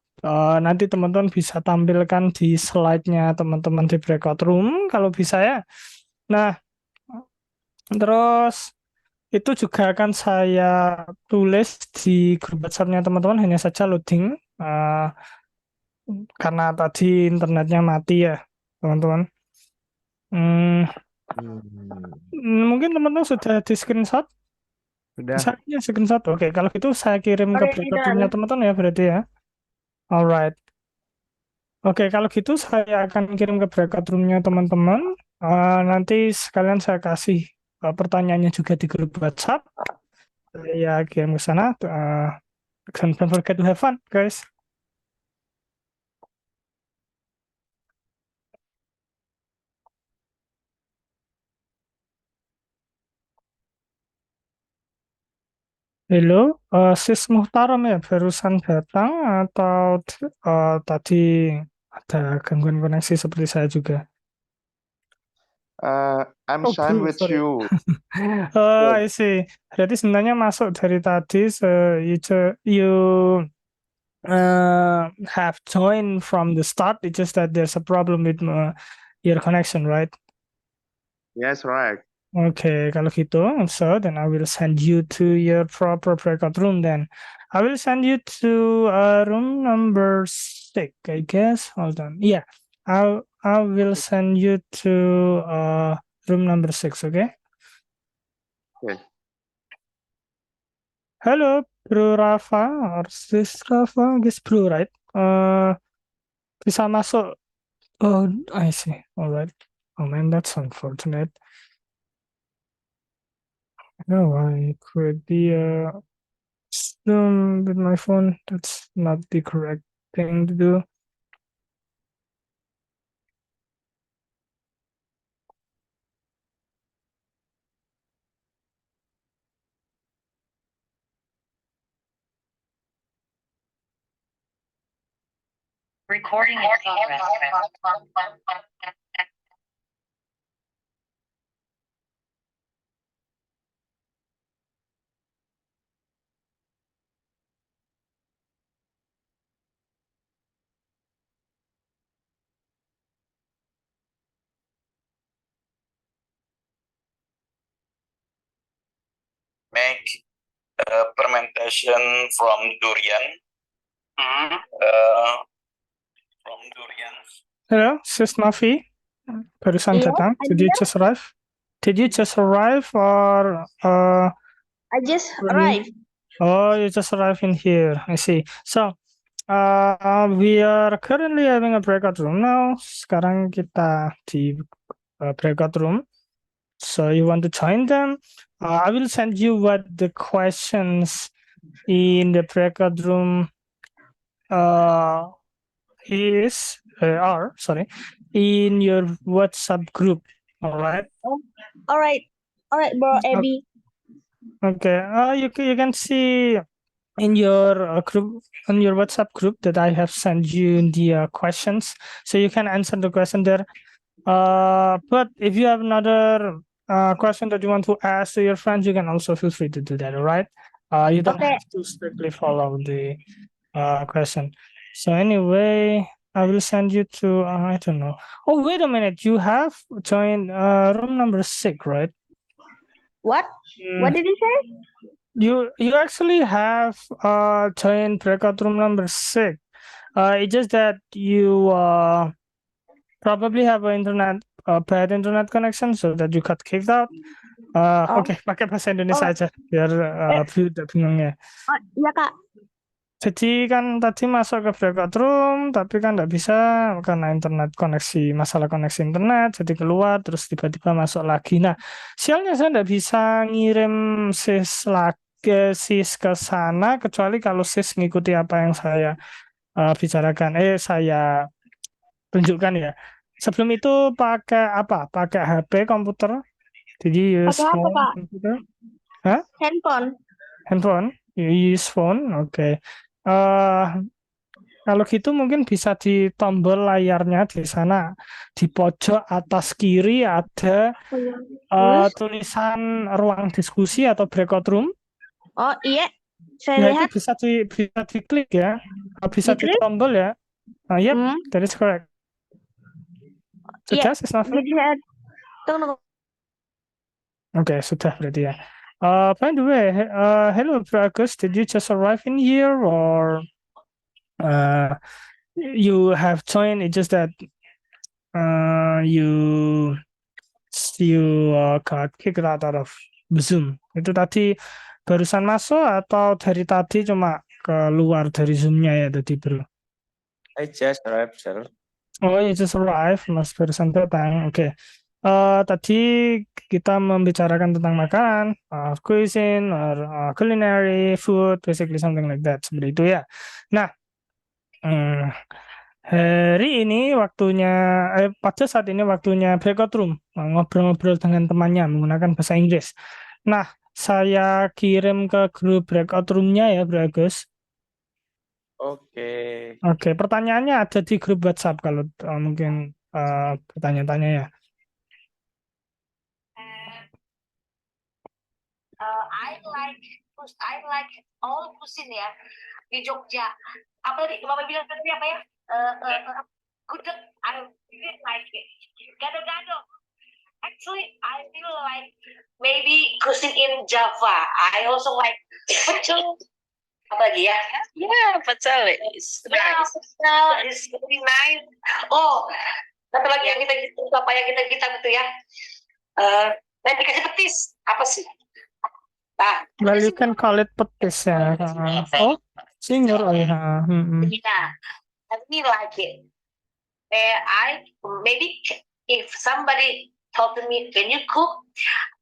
Nanti teman-teman bisa tampilkan di slide-nya teman-teman di breakout room kalau bisa ya. Nah, terus itu juga akan saya tulis di grup WhatsApp-nya teman-teman, hanya saja loading karena tadi internetnya mati ya teman-teman. Mungkin teman-teman sudah di screenshot? Sudah. Misalnya screenshot. Oke, kalau gitu saya kirim ke breakout room-nya teman-teman ya berarti ya. Alright. Oke, kalau gitu saya akan kirim ke breakout room-nya teman-teman. Nanti sekalian saya kasih pertanyaannya juga di grup WhatsApp. Ya, kirim ke sana. Don't forget to have fun, guys. Halo, Sis Muhtaram ya barusan datang atau tadi ada gangguan koneksi seperti saya juga? I'm Oh, Shine Bro, with sorry. you. I see. Berarti sebenarnya masuk dari tadi, so you have joined from the start. It's just that there's a problem with your connection, right? Yes, right. Okay, kalau gitu, so then I will send you to your proper breakout room then. I will send you to room number 6, I guess. Hold on. Yeah, I will send you to room number 6, okay? Okay. Hello, Bro Rafa, or Sis Rafa, I guess Bro, right? Bisa masuk. Oh, I see. All right. Oh man, that's unfortunate. No, I quit the Zoom with my phone. That's not the correct thing to do. Recording in progress. Make a fermentation from durian. From durian. Hello, Sis Nafi. Barusan Yes, datang. I'm Did you here. just arrive? Did you just arrive or I just arrived. Oh, you just arrived in here. I see. So, we are currently having a breakout room now. Sekarang kita di breakout room. So you want to join them? I will send you what the questions in the breakout room are in your WhatsApp group. All right. All right, bro, Abby. Okay. You can see in your group, on your WhatsApp group that I have sent you the questions, so you can answer the question there. But if you have another question that you want to ask to your friends, you can also feel free to do that. All right. You don't Okay. have to strictly follow the question. So anyway, I will send you to I don't know. Oh, wait a minute. You have joined room number 6, right? What? What did you say? You actually have joined breakout room number 6. It's just that you probably have an bad internet connection, so that you got kicked out. Oke, pakai bahasa Indonesia aja biar tidak bingung ya. Oh, iya Kak. Jadi kan tadi masuk ke breakout room, tapi kan nggak bisa karena internet koneksi, masalah koneksi internet, jadi keluar terus tiba-tiba masuk lagi. Nah, sialnya saya nggak bisa ngirim sis ke sana kecuali kalau sis ngikuti apa yang saya bicarakan, saya tunjukkan ya. Sebelum itu pakai apa? Pakai HP, komputer? Did you use Pakai apa, phone, Kak? computer? Hah? Handphone. You use phone? Oke. Kalau gitu mungkin bisa di tombol layarnya di sana di pojok atas kiri ada tulisan ruang diskusi atau breakout room. Oh iya, saya Ya lihat. itu bisa diklik ya, bisa Diklik? ditombol ya. Yep, that is correct. Sudah, Sis Novi? Tunggu. Oke, sudah berarti ya. By the way, hello Bro Agus, did you just arrive in here or you have joined? It's just that you got kicked out of Zoom. Itu tadi barusan masuk atau dari tadi cuma keluar dari Zoom-nya ya tadi Bro? I just arrived, sir. Oh, you just arrived, Mas barusan datang. Oke. Tadi kita membicarakan tentang makanan, cuisine, or culinary, food, basically something like that. Seperti itu ya. Nah, hari ini waktunya, pada saat ini waktunya breakout room, ngobrol-ngobrol dengan temannya menggunakan bahasa Inggris. Nah, saya kirim ke grup breakout room-nya ya, Bro Agus. Oke. Oke, pertanyaannya ada di grup WhatsApp kalau mungkin bertanya-tanya ya. I like all cuisine ya di Jogja. Apa tadi Bapak bilang tadi apa ya? Gudeg. I really like it. Gado-gado. Actually, I feel like maybe cuisine in Java. I also like pecel. Apa lagi ya? Yeah, pecel is nice. Pecel is very nice. Oh, satu lagi yang kita apa yang kita gitu ya? Dan dikasih petis. Apa sih? Well, you can call it petis ya. Oh, singur. Oh ya. Yeah, I really like it. I maybe if somebody told me, can you cook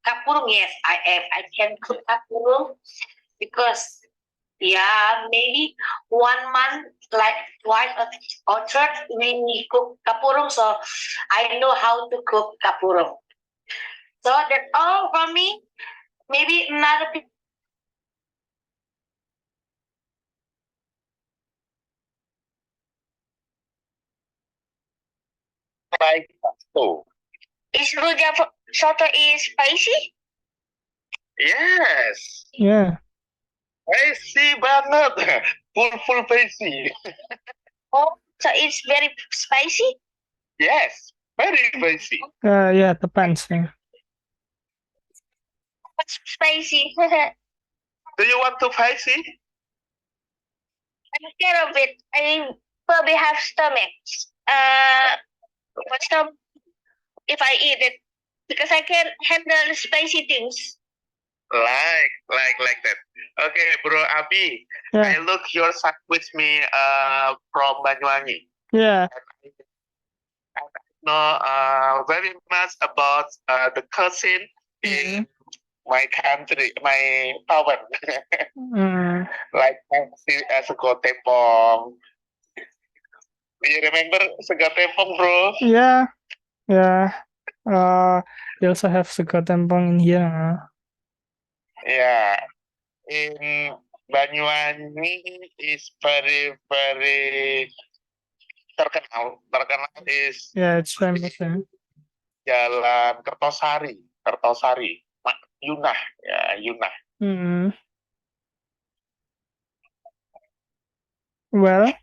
kapurung? Yes, I can cook kapurung because maybe 1 month, like twice or third, we cook kapurung, so I know how to cook kapurung. So that's all from me. Maybe another people. Like so. Is Rujak soto is spicy? Yes. Yeah. Spicy banget. Full spicy. Oh, so it's very spicy? Yes, very spicy. Yeah, depends. Yeah. What's spicy? Do you want to spicy? I'm scared of it. I probably have stomach. What's up if I eat it? Because I can handle spicy things. Like that. Okay, Bro Abi. Yeah. I look your son with me from Banyuwangi. Yeah. And I know very much about the cuisine in my country, my town. Like sego tempong. Do you remember sego tempong, bro? Yeah. You also have sego tempong in here. Yeah. In Banyuwangi is very terkenal. Terkenal is Yeah, it's famous. Jalan Kertosari. Yunah, ya Yunah. Well.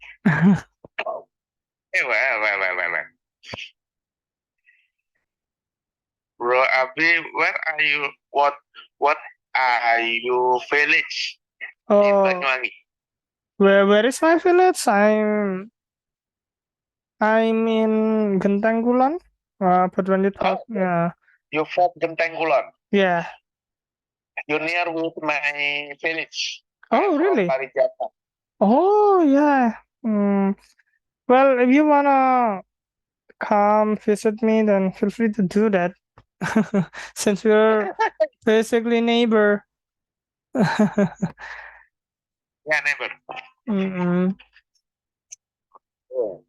Well. Bro Abi, where are you? What are you village in Banyuwangi? Where is my village? I'm in Genteng Kulon. But when you talk, yeah. You from Genteng Kulon? Yeah. You're near with my village. Oh, really? Parijata. Oh, yeah. Well, if you wanna come visit me, then feel free to do that. Since we're basically neighbor. Yeah, neighbor. Oh.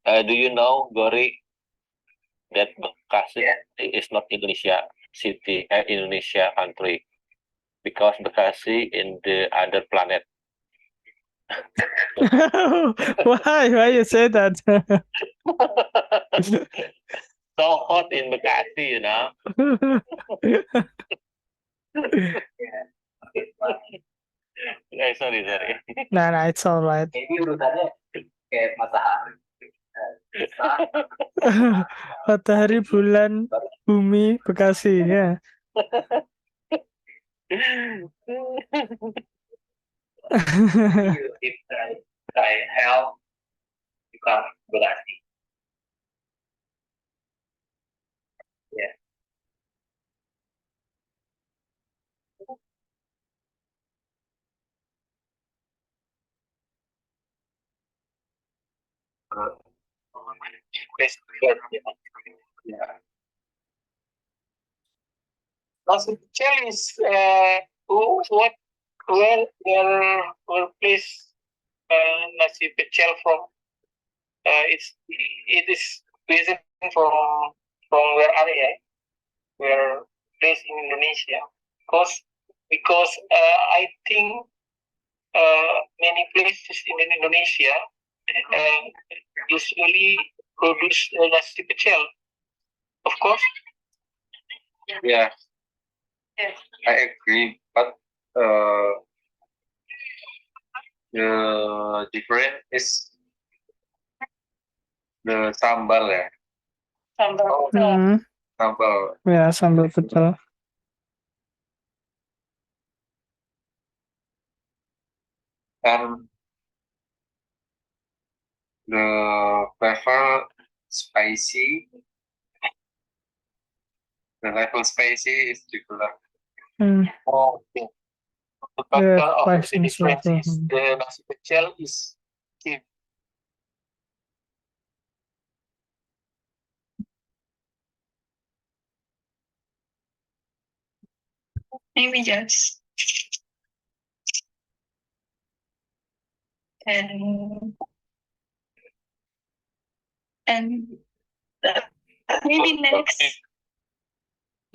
Do you know, Gori, that Bekasi is not Indonesia city, Indonesia country, because Bekasi in the other planet. Why you say that? So hot in Bekasi, you know. Sorry. Nah, it's all right. Ini urutannya kayak matahari. Matahari, bulan, bumi, Bekasi, ya. If I help, become Bekasi. Yeah. Yeah. Nasi pecel is where place nasi pecel from? It is based from where area? Where place in Indonesia? Because I think many places in Indonesia usually produce nasi pecel. Of course. Yeah, I agree, but the difference is the sambal, ya. Sambal. Ya, sambal pecel. And the flavor spicy. The level spicy is different. Oh, okay. The factor of the difference is the nasi pecel is cheap. Maybe just and maybe next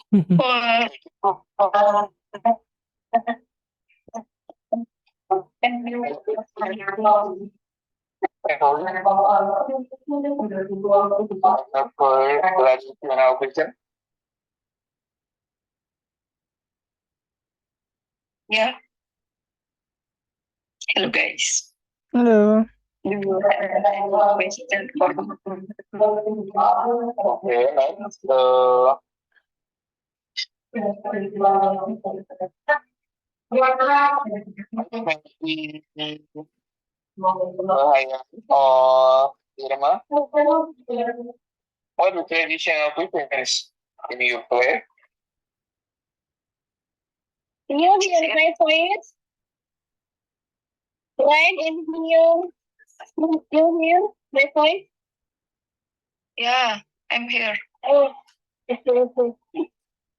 for yeah. Hello guys. Hello. Do you have any question for me? Irma, what the traditional weapons in your play? Can you hear my voice? Right? And you hear my voice? Yeah, I'm here. Oh, it's beautiful.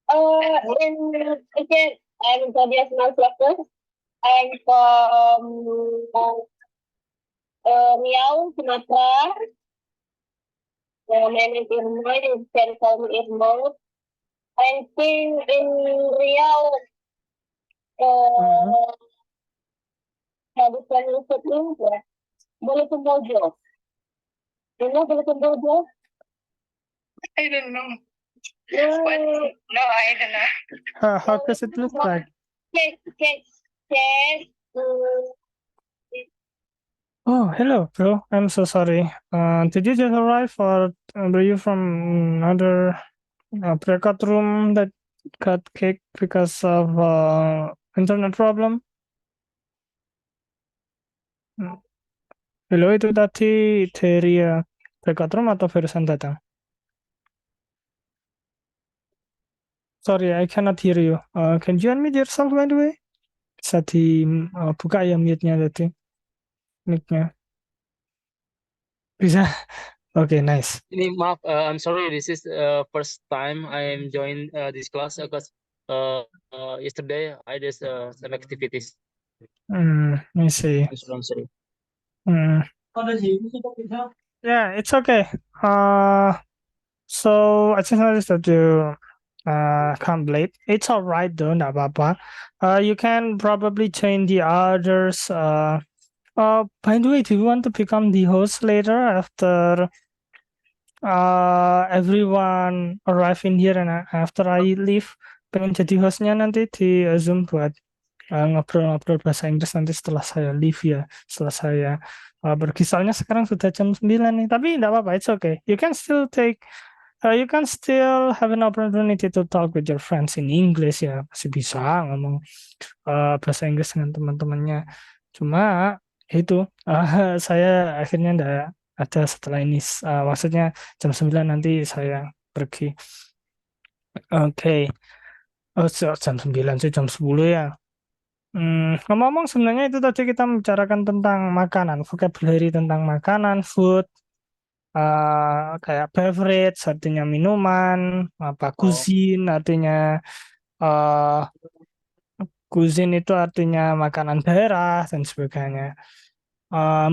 And again, I'm Claudia Simanslapus. I'm from Riau, Sumatera. My name is Irma. You can call me Irma. I think in Riau, habisan Muslim ya. Boleh Kemboja. You know Boleh Kemboja? I don't know. What? No, I don't know. How does it look like? Oh, hello, bro. I'm so sorry. Did you just arrive, or were you from another breakout room that got kicked because of internet problem? Hello, itu tadi dari breakout room atau barusan datang? Sorry, I cannot hear you. Can you unmute yourself, by the way? Bisa dibuka ya mute-nya tadi, mic-nya. Bisa? Okay, nice. Ini maaf, I'm sorry. This is first time I'm join this class because yesterday I did some activities. I see. I'm sorry. Yeah, it's okay. So I just noticed that you come late. It's all right though, nggak apa-apa. You can probably join the others. By the way, do you want to become the host later after everyone arrive in here and after I leave? Pengen jadi hostnya nanti di Zoom buat ngobrol-ngobrol bahasa Inggris nanti setelah saya leave ya, setelah saya pergi. Soalnya sekarang sudah jam 9 nih, tapi enggak apa-apa, it's okay. You can still have an opportunity to talk with your friends in English ya, masih bisa ngomong bahasa Inggris dengan teman-temannya. Cuma itu saya akhirnya enggak ada setelah ini, maksudnya jam 9 nanti saya pergi. Oke. Oh, jam 9 sih, jam 10 ya. Ngomong-ngomong sebenarnya itu tadi kita membicarakan tentang makanan, vocabulary tentang makanan, food, kayak beverage artinya minuman, cuisine artinya cuisine itu artinya makanan daerah dan sebagainya.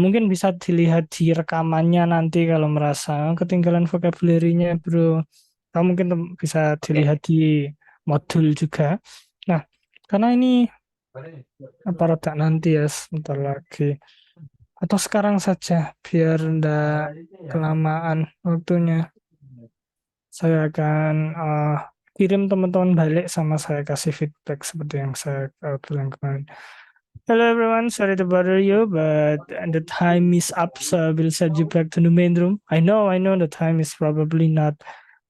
Mungkin bisa dilihat di rekamannya nanti kalau merasa ketinggalan vocabulary-nya, bro. Atau mungkin bisa dilihat di modul juga. Nah, karena ini apa rada nanti ya sebentar lagi atau sekarang saja biar ndak kelamaan waktunya, saya akan kirim teman-teman balik sama saya kasih feedback seperti yang saya bilang kemarin. Hello everyone, sorry to bother you, but the time is up, so I will send you back to the main room. I know the time is probably not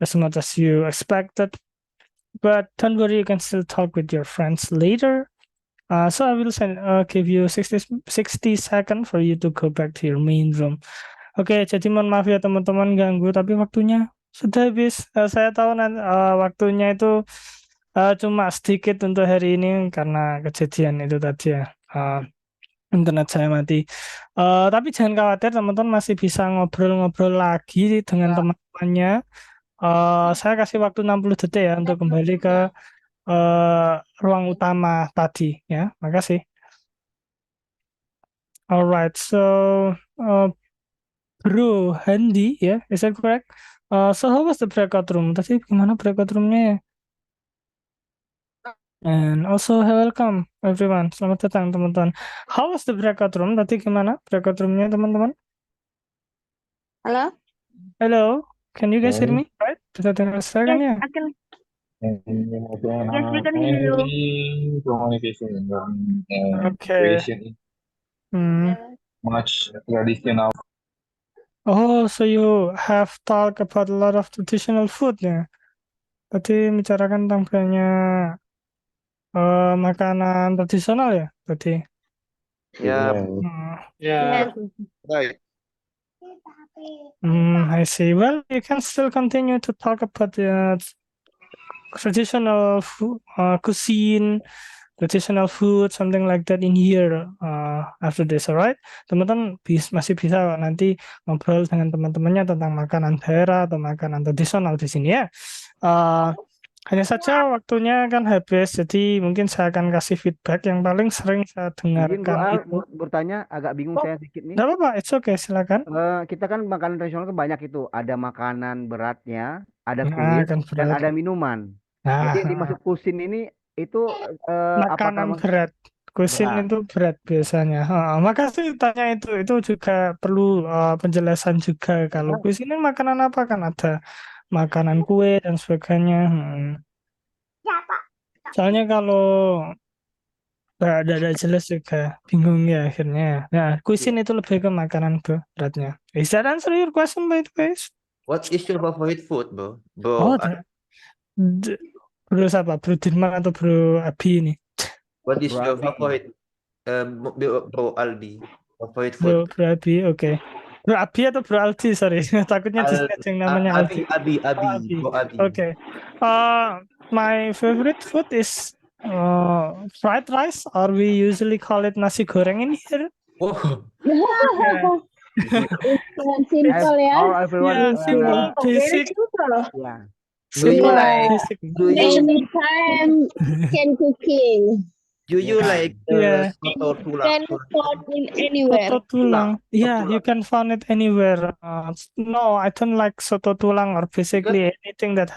as much as you expected, but don't worry, you can still talk with your friends later. So I will give you 60 seconds for you to go back to your main room. Oke, jadi mohon maaf ya teman-teman ganggu, tapi waktunya sudah habis. Saya tahu nanti waktunya itu cuma sedikit untuk hari ini karena kejadian itu tadi ya. Internet saya mati. Tapi jangan khawatir, teman-teman masih bisa ngobrol-ngobrol lagi dengan teman-temannya. Saya kasih waktu 60 detik ya untuk kembali ke ruang utama tadi ya. Makasih. Alright, so Bro Handi ya, is that correct? So how was the breakout room? Tadi gimana breakout roomnya ya? And also welcome everyone. Selamat datang teman-teman. How was the breakout room? Tadi gimana breakout roomnya teman-teman? Halo? Hello, can you guys hear me? Right? Bisa dengar saya kan ya? Yes, I can. Yes, we can Any hear you. communication and Okay. creation much traditional. Oh, so you have talked about a lot of traditional food ya? Tadi bicarakan tentang banyak makanan tradisional ya tadi? Yeah. Yeah. Right. I see. Well, you can still continue to talk about the traditional food, cuisine, traditional food, something like that in here after this, alright? Teman-teman masih bisa nanti ngobrol dengan teman-temannya tentang makanan daerah atau makanan tradisional di sini ya. Hanya saja waktunya kan habis, jadi mungkin saya akan kasih feedback yang paling sering saya Izin Bro dengarkan Al, itu. bertanya, agak bingung saya sedikit nih. Nggak apa-apa, it's okay, silakan. Kita kan makanan tradisional kan banyak itu. Ada makanan beratnya, ada Nah, kulit, kan dan berat. ada minuman. Nah, Jadi yang dimaksud kusin ini itu makanan apakah berat. Kusin berat? itu berat biasanya. Makasih tanya itu. Itu juga perlu penjelasan juga. Kalau kusin ini makanan apa kan ada makanan kue dan sebagainya. Soalnya kalau nggak jelas juga bingung ya akhirnya. Nah, kusin itu lebih ke makanan beratnya. Is that answer your question by the way? What is your favorite food, bro? Oh, Bro, Bro siapa? Bro Dirman atau Bro Abi ini? what is Bro your Albi. favorite, bro Albi, favorite Bro food? Abi, oke. Bro Abi atau Bro Aldi, sorry. Takutnya disengajeng namanya Aldi. Abi, Abi. bro Abi. Okay. My favorite food is fried rice, or we usually call it nasi goreng in here. Oh, Simple ya. Everyone, Yeah, simple, basic. yeah. do you like? Basic. Do you Anytime can cooking. do you like Yeah. soto Can tulang? found in anywhere. Soto tulang. Yeah, you tulang. can find it anywhere. No, I don't like soto tulang or basically anything that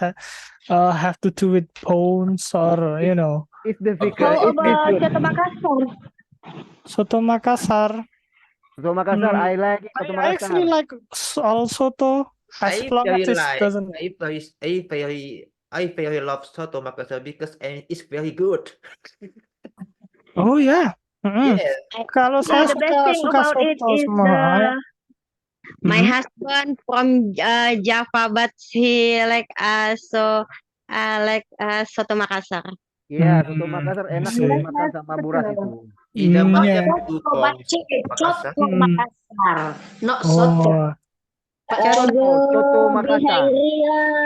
have to do with bones or It's difficult. How It's about difficult. Soto Makassar? Soto Makassar. Soto Makassar, I like it. Soto I actually Makassar. like all soto as I long very as it like. doesn't. I very love soto Makassar because it's very good. Oh yeah. Yeah. Kalau saya The best thing suka about it soto is semua. my husband from Java, but he like Soto Makassar. Iya, Soto Makassar enak sih. dimakan sama buras itu. Namanya Yeah. dukong Makassar. Makassar, not soto. Oh, Coto Makassar.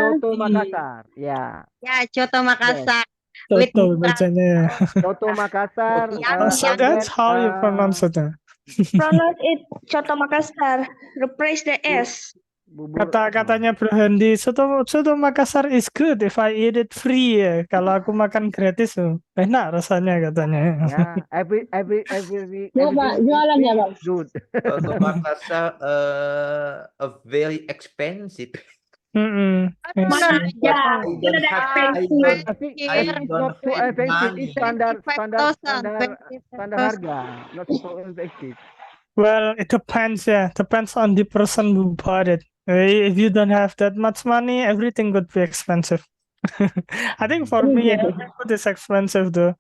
Coto Makassar. Ya. Ya, Coto Makassar. soto bacanya. Coto Makassar. So that's how you pronounce it. Pronounce it Coto Makassar. Replace the S. Kata-katanya Bro Handi, soto Makassar is good if I eat it free ya. Kalau aku makan gratis enak rasanya katanya. Ya, every Jualan ya, Bang. good. Soto Makassar a very expensive. Not so effective. It's standard harga. Not so effective. Well, it depends, yeah. Depends on the person who bought it. If you don't have that much money, everything would be expensive. I think for me, every food is expensive though.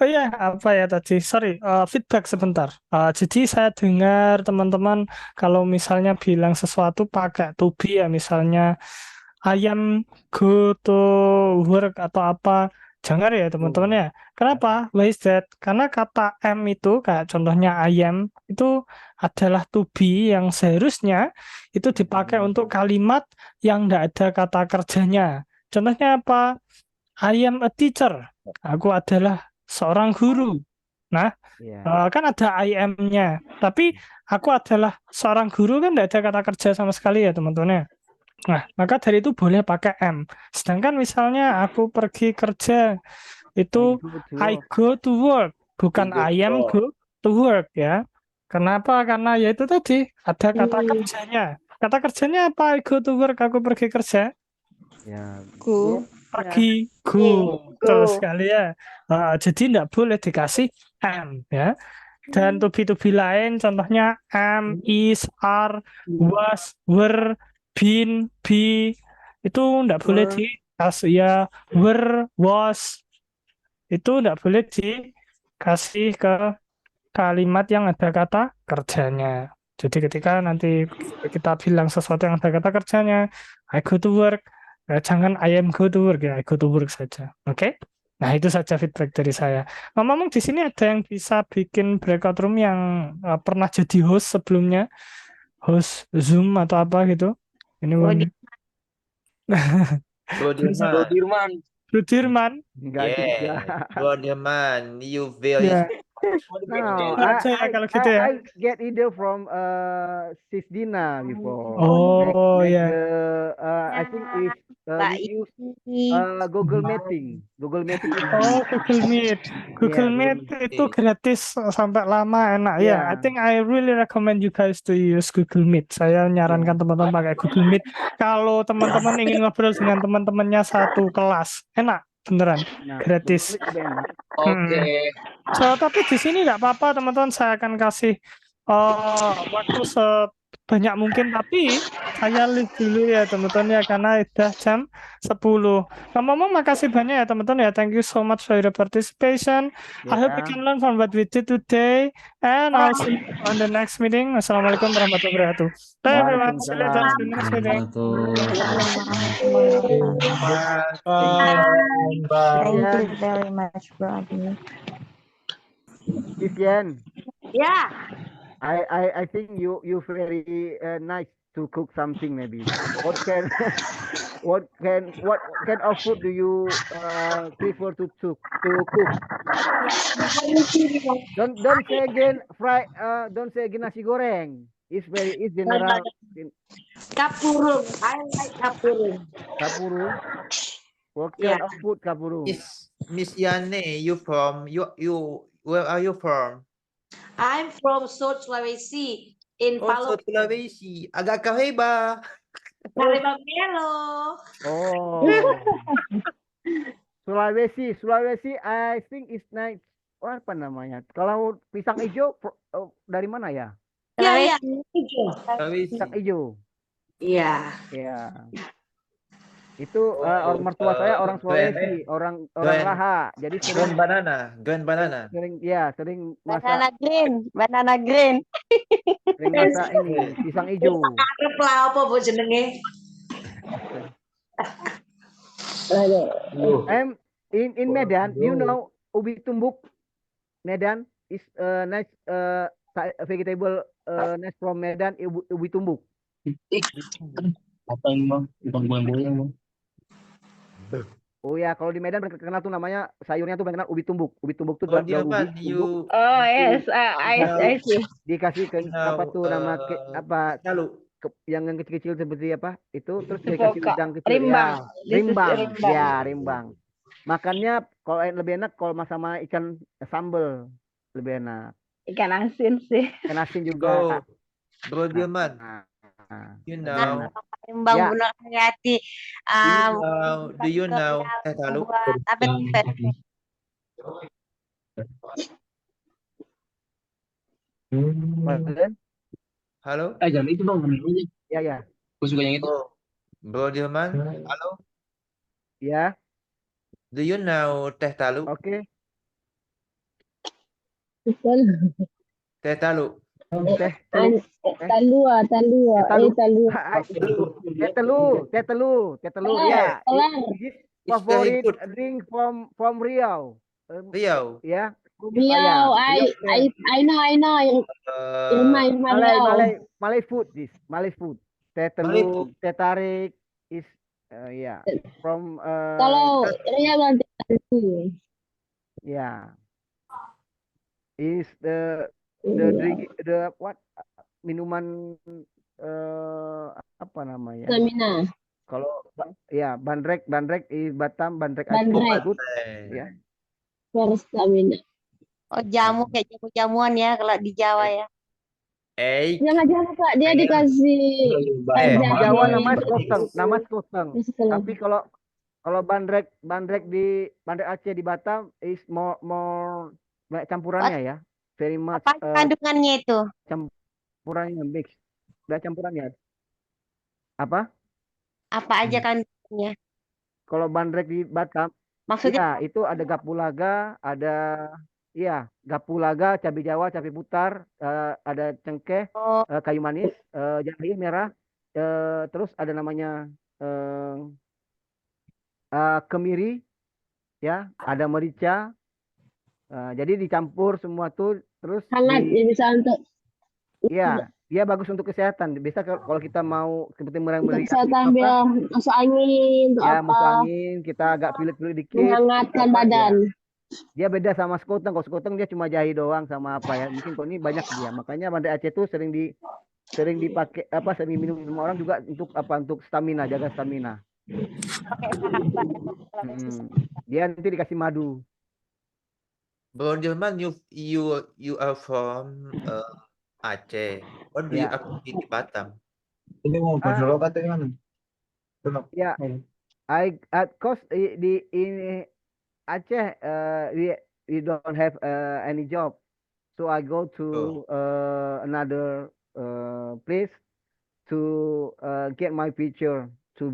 Oh ya, apa ya tadi? Sorry, feedback sebentar. Jadi saya dengar teman-teman kalau misalnya bilang sesuatu pakai to be ya, misalnya ayam go to work atau apa. Jangan ya teman-teman ya. Kenapa? Why is that? Karena kata M itu kayak contohnya ayam itu adalah to be yang seharusnya itu dipakai untuk kalimat yang tidak ada kata kerjanya. Contohnya apa? I am a teacher. Aku adalah seorang guru. Nah, kan ada I am-nya. Tapi aku adalah seorang guru kan tidak ada kata kerja sama sekali ya teman-teman ya. Nah, maka dari itu boleh pakai am. Sedangkan misalnya aku pergi kerja, itu I go to work, bukan I am go to work ya. Kenapa? Karena ya itu tadi, ada kata kerjanya. Kata kerjanya apa? I go to work, aku pergi kerja. Ya, Pergi, go. Betul sekali ya. Jadi tidak boleh dikasih am ya. Dan to be lain, contohnya am, is, are, was, were, been, be, itu tidak boleh dikasih ya. Were, was, itu tidak boleh dikasih ke kalimat yang ada kata kerjanya. Jadi ketika nanti kita bilang sesuatu yang ada kata kerjanya, I go to work, jangan I am go to work ya, I go to work saja. Oke? Nah, itu saja feedback dari saya. Ngomong di sini ada yang bisa bikin breakout room yang pernah jadi host sebelumnya, host Zoom atau apa gitu. Ini Bro Dirman. Bro Dirman. Yeah, Bro Dirman, you very No, Aceh ya kalau gitu ya. I get ide from Sis Dina before. Oh Make ya. the I think is we use Google Meeting. Google Meeting is Oh, Google Meet. Google yeah, Meet itu gratis sampai lama, enak ya. I yeah. think I really recommend you guys to use Google Meet. Saya nyarankan teman-teman pakai Google Meet. Kalau teman-teman ingin ngobrol dengan teman-temannya satu kelas, enak beneran, Nah, gratis. Google Meet lebih enak. Oke. So, tapi di sini nggak apa-apa teman-teman, saya akan kasih waktu sebanyak mungkin, tapi saya lihat dulu ya teman-teman ya, karena udah jam 10. Ngomong makasih banyak ya teman-teman ya, thank you so much for your participation. I hope you Yeah. can learn from what we did today, and I'll see you on the next meeting. Assalamualaikum warahmatullahi wabarakatuh. Bye everyone, see you later in the next meeting. Thank you very much, brother. Vivian, Yeah. I think you very nice to cook something maybe. What kind of food do you prefer to cook? Don't say again don't say again nasi goreng. It's general. Kapurung. I like kapurung. Kapurung. What kind of food kapurung? Miss Yane, where are you from? I'm from South Sulawesi in Palu. South Sulawesi. Agak kaheba. Melo. Oh. Sulawesi I think is nice. Apa namanya? Kalau pisang hijau dari mana ya? Iya. Pisang hijau. Iya. Iya. Itu mertua saya orang Sulawesi, orang Raha. Jadi Grand banana. Sering Banana masak. green. Sering masak ini pisang hijau. Arep lah apa bu jenenge? In Medan, you know ubi tumbuk. Medan is nice vegetable nice from Medan, ubi tumbuk. Apa ini bang? Bukan goyang-goyang bang. Oh ya, kalau di Medan terkenal tuh namanya sayurnya tuh terkenal ubi tumbuk. Ubi tumbuk tuh Oh, daun dia ubi you tumbuk. Oh yes, I see. Dikasih ke apa tuh nama apa lalu yang kecil-kecil seperti apa itu, terus dikasih udang kecil. Rimbang. Ya, rimbang. Makannya kalau lebih enak kalau sama ikan sambal lebih enak. Ikan asin sih. Ikan asin juga. Bro Dilman, you know. Rimbang benar hati. Do you know teh talu? Halo? Jangan itu bang. Ya. Gue suka yang itu. Bro Dilman, halo? Ya. Do you know teh talu? Oke. Teh talu. Teh telu. Ya. Favorit drink from Riau. Riau. Ya. Riau, I know. Irma Riau. Malay food. Teh telu, teh tarik is from Kalau Riau nanti ya. Is the drink what minuman apa namanya? Stamina. Kalau ya bandrek di Batam, bandrek Bandrek. Ya. Stamina. Oh jamu kayak jamu-jamuan ya kalau di Jawa ya. Jangan Kak, dia dikasih Jawa nama skoteng. Tapi kalau bandrek di bandrek Aceh di Batam is more banyak campurannya ya. Very much. Apa kandungannya itu? Campurannya mix. Banyak campurannya. Apa? Apa aja kandungannya? Kalau bandrek di Batam, maksudnya ya, itu ada kapulaga, kapulaga, cabai Jawa, cabai putar, ada cengkeh, kayu manis, jahe merah, terus ada namanya kemiri, ya, ada merica. Jadi dicampur semua tuh, terus hangat bisa untuk. Iya, dia bagus untuk kesehatan. Bisa kalau kita mau seperti merica, kesehatan biar masuk angin, untuk ya, apa? masuk angin, kita agak pilit-pilit dikit. Menghangatkan badan. Dia beda sama sekoteng. Kalau sekoteng dia cuma jahi doang sama apa ya. Mungkin kalau ini banyak dia. Makanya Banda Aceh tuh sering dipakai apa sering minum sama orang juga untuk apa untuk stamina, jaga stamina. Pakai sahabat kalau Dia nanti dikasih madu. Bro Dilman, you are from Aceh. What do you Ya. activity di Batam? Ini mau ya, cause di ini Aceh we don't have any job, so I go to another place to get my picture to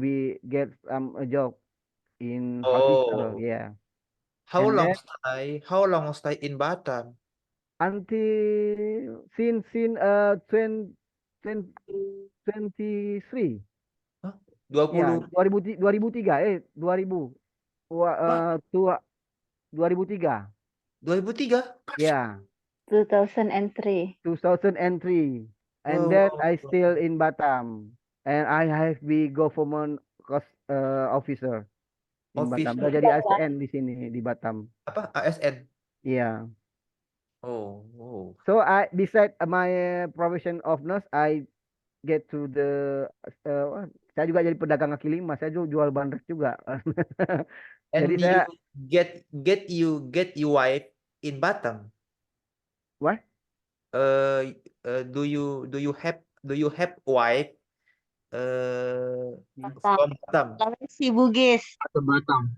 get a job in hospital. Yeah. How And long then, stay in Batam? until since 2023. Hah? Ya, 20 2003 2000 tua 2003. 2003? Yeah, 2003. 2003. And then I still in Batam, and I have be government cost officer in Batam. Udah jadi ASN di sini di Batam. Apa? ASN? Iya. Oh. So I beside my profession of nurse, I get to the saya juga jadi pedagang kaki lima. Saya jual bandrek juga. And Jadi saya get you wife in Batam. what? Do you have wife from Batam? si Bugis. Atau Batam.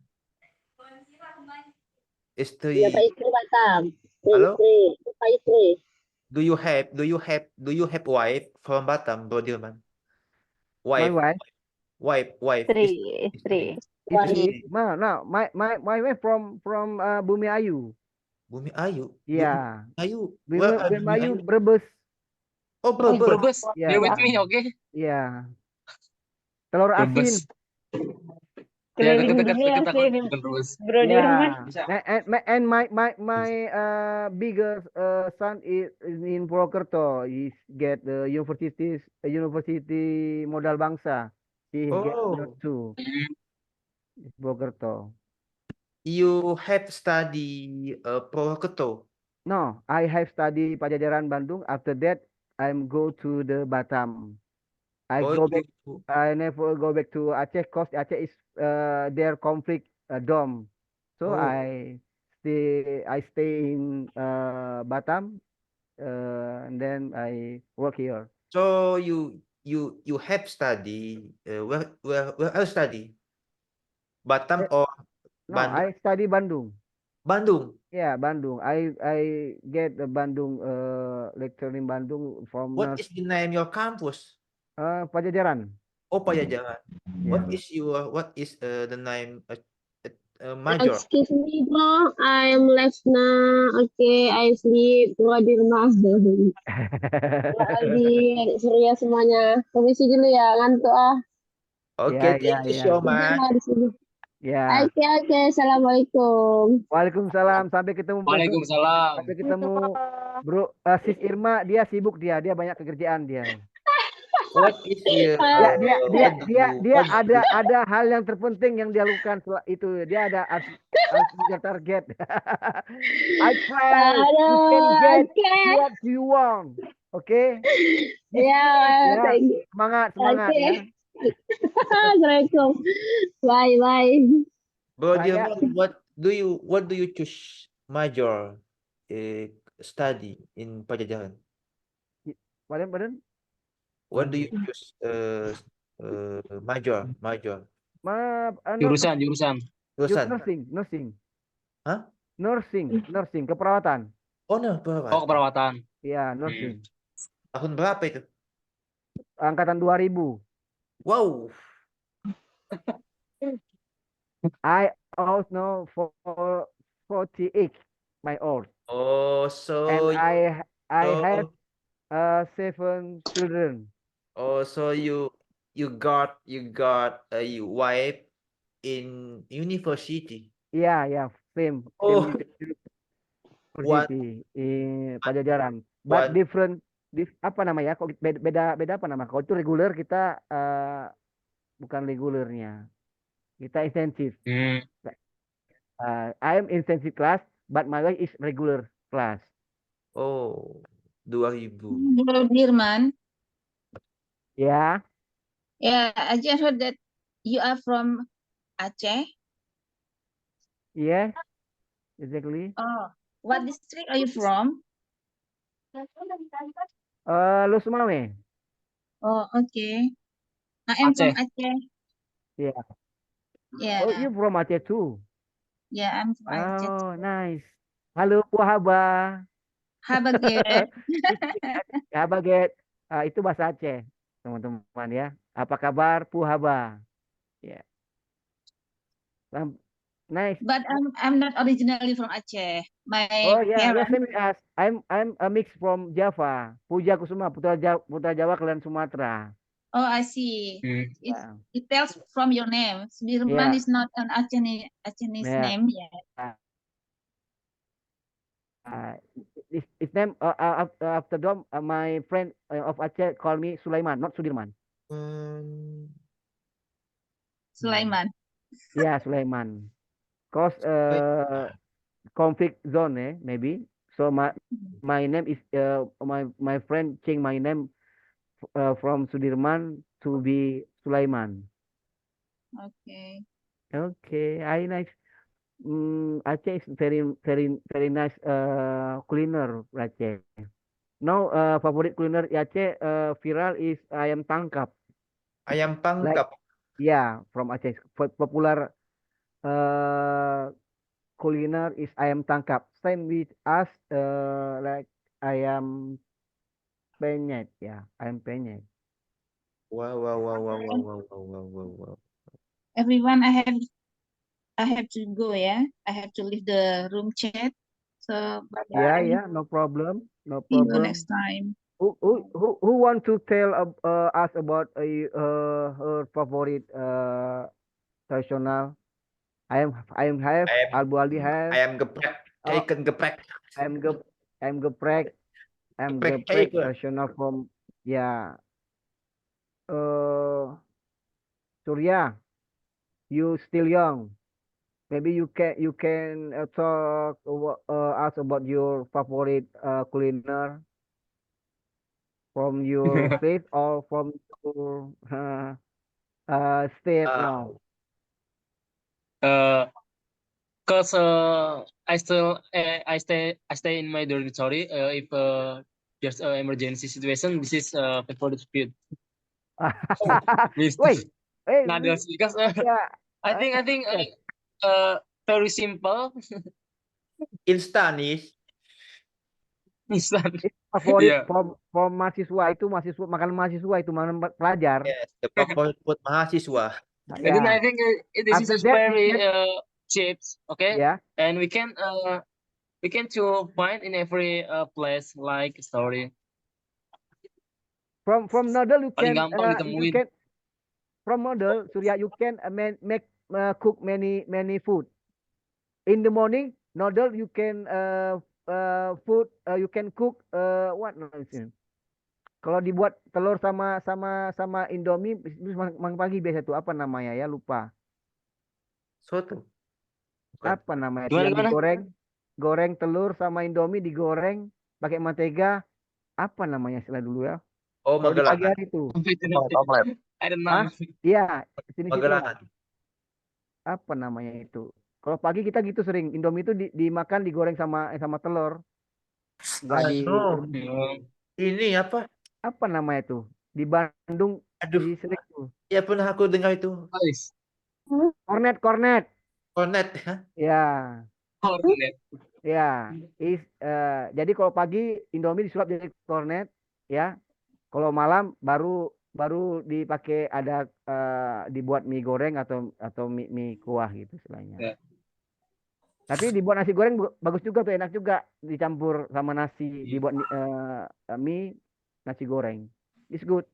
Istri. Iya, Pak Istri Batam. Halo? Pak Istri. Do you have wife from Batam, Bro Dilman? My wife. Istri. No, my wife from Bumi Ayu. Bumi Ayu. Yeah. Bumi Ayu. Brebes. Oh, Brebes. Yeah. Bear with me, okay? Yeah. Telur asin. Keliling dunia sih ini, Bro Dirman. And my biggest son is in Purwokerto. He get the university modal bangsa. He get two. Purwokerto. You have study Purwokerto? No, I have study Pajajaran Bandung. After that, I'm go to the Batam. I never go back to Aceh because Aceh is their conflict dome. So I stay in Batam, and then I work here. So you have study where I study? Batam or No, Bandung? I study Bandung. Bandung. Yeah, Bandung. I get the Bandung lecture in Bandung from. What is the name your campus? Pajajaran. Oh, Pajajaran. Yeah. What is the name major? Excuse me, bro. I'm left now. Okay, I sleep. Bro Dirman. Lagi serius semuanya. Permisi dulu ya, ngantuk ah. Oke, thank you so much. Ya. Oke. Assalamualaikum. Waalaikumsalam. Sampai ketemu. Waalaikumsalam. Sampai ketemu, Bro. Sis Irma, dia sibuk dia banyak kerjaan dia. What is Dia ada hal yang terpenting yang dia lakukan setelah itu. Dia ada target. I try you can get what you want. Oke? Ya. Semangat ya. Assalamualaikum. Bye. Bro Dilman, what do you choose major study in Pajajaran? Pardon? What do you choose major? Jurusan. Nursing. Hah? Nursing, keperawatan. Oh, no, perawatan. Oh, keperawatan. Iya, nursing. Tahun berapa itu? Angkatan 2000. Wow. I also for 48 my old. Oh, so and I had 7 children. Oh, so you got a wife in university. Yeah, same. Oh. University in Pajajaran. But different. Apa namanya? Kok beda apa nama? Kalau itu reguler, kita bukan regulernya. Kita intensif. I am intensive class, but my wife is regular class. Oh, 2000. Bro Dirman, Yeah. yeah, I just heard that you are from Aceh. Yes. Exactly. Oh, what district are you from? Los Mame. Oh, okay. I am from Aceh. Aceh. Yeah. Yeah, Oh, you from Aceh too? yeah, I'm from Aceh. Oh, nice. Halo, Puhaba. Habaget. Habaget. Itu bahasa Aceh, teman-teman ya. Apa kabar, Puhaba? Ya. Nice. But I'm not originally from Aceh. My Oh yeah, yeah, parents. same with us. I'm a mix from Java, Puja Kusuma, Putra Jawa, Kalian Sumatera. Oh, I see. Yeah. It tells from your name. Sudirman Yeah. is not an Achenese Yeah. name yet. His name after Dom, my friend of Aceh call me Sulaiman, not Sudirman. Sulaiman. Yeah, Sulaiman. Cause conflict zone, maybe. So my name is my friend change my name from Sudirman to be Sulaiman. Okay. Okay, I nice. Aceh is very nice culiner Aceh. Now favorite culiner Aceh viral is ayam tangkap. Ayam Like tangkap. yeah, from Aceh. Popular culiner is ayam tangkap. Same with us like ayam penyet ya, ayam penyet. Wow, wow, wow, wow, wow, wow, wow, wow, wow, wow. Everyone, I have to go, yeah. I have to leave the room chat. So bye Yeah, bye. yeah, no problem, no See you problem. next time. Who want to tell us about her favorite traditional? I am have Albu Aldi have. Ayam geprek, chicken geprek. I'm geprek. I'm Geprek geprek chicken. traditional from yeah. Surya, you still young. Maybe you can talk us about your favorite culiner from your place or from your state now. Cause I stay in my dormitory. If there's an emergency situation, this is favorite food. Wait, hey, Noodles because yeah, I think yes. very simple. Instanis. Instan. Favorit Yeah. from mahasiswa itu makanan mahasiswa itu makanan pelajar. Yes, the favorite food mahasiswa. And then I think this After is that, very cheap, okay? yeah. And we can to find in every place like story. From noodle you Paling can gampang ditemuin. from noodle Surya you can make cook many food. In the morning noodle you can food you can cook what kalau dibuat telur sama Indomie pagi biasa tuh apa namanya ya lupa. Soto. Apa namanya Gimana, yang gimana? digoreng telur sama Indomie digoreng pakai mentega apa namanya istilah dulu ya? Oh, Kalau di pagi Magelangan. hari itu. I don't know. Iya, sini situ lah. Magelangan. Apa namanya itu? Kalau pagi kita gitu sering Indomie itu dimakan digoreng sama telur. Enggak di Ini apa? apa namanya itu? Di Bandung di sering tuh. Ya pernah aku dengar itu. Kornet. Kornet ya? Ya. Kornet. Ya, jadi kalau pagi Indomie disulap jadi kornet, ya. Kalau malam baru dipakai ada dibuat mie goreng atau mie kuah gitu istilahnya. Yeah. Tapi dibuat nasi goreng bagus juga tuh, enak juga dicampur sama nasi, dibuat mie nasi goreng. It's good.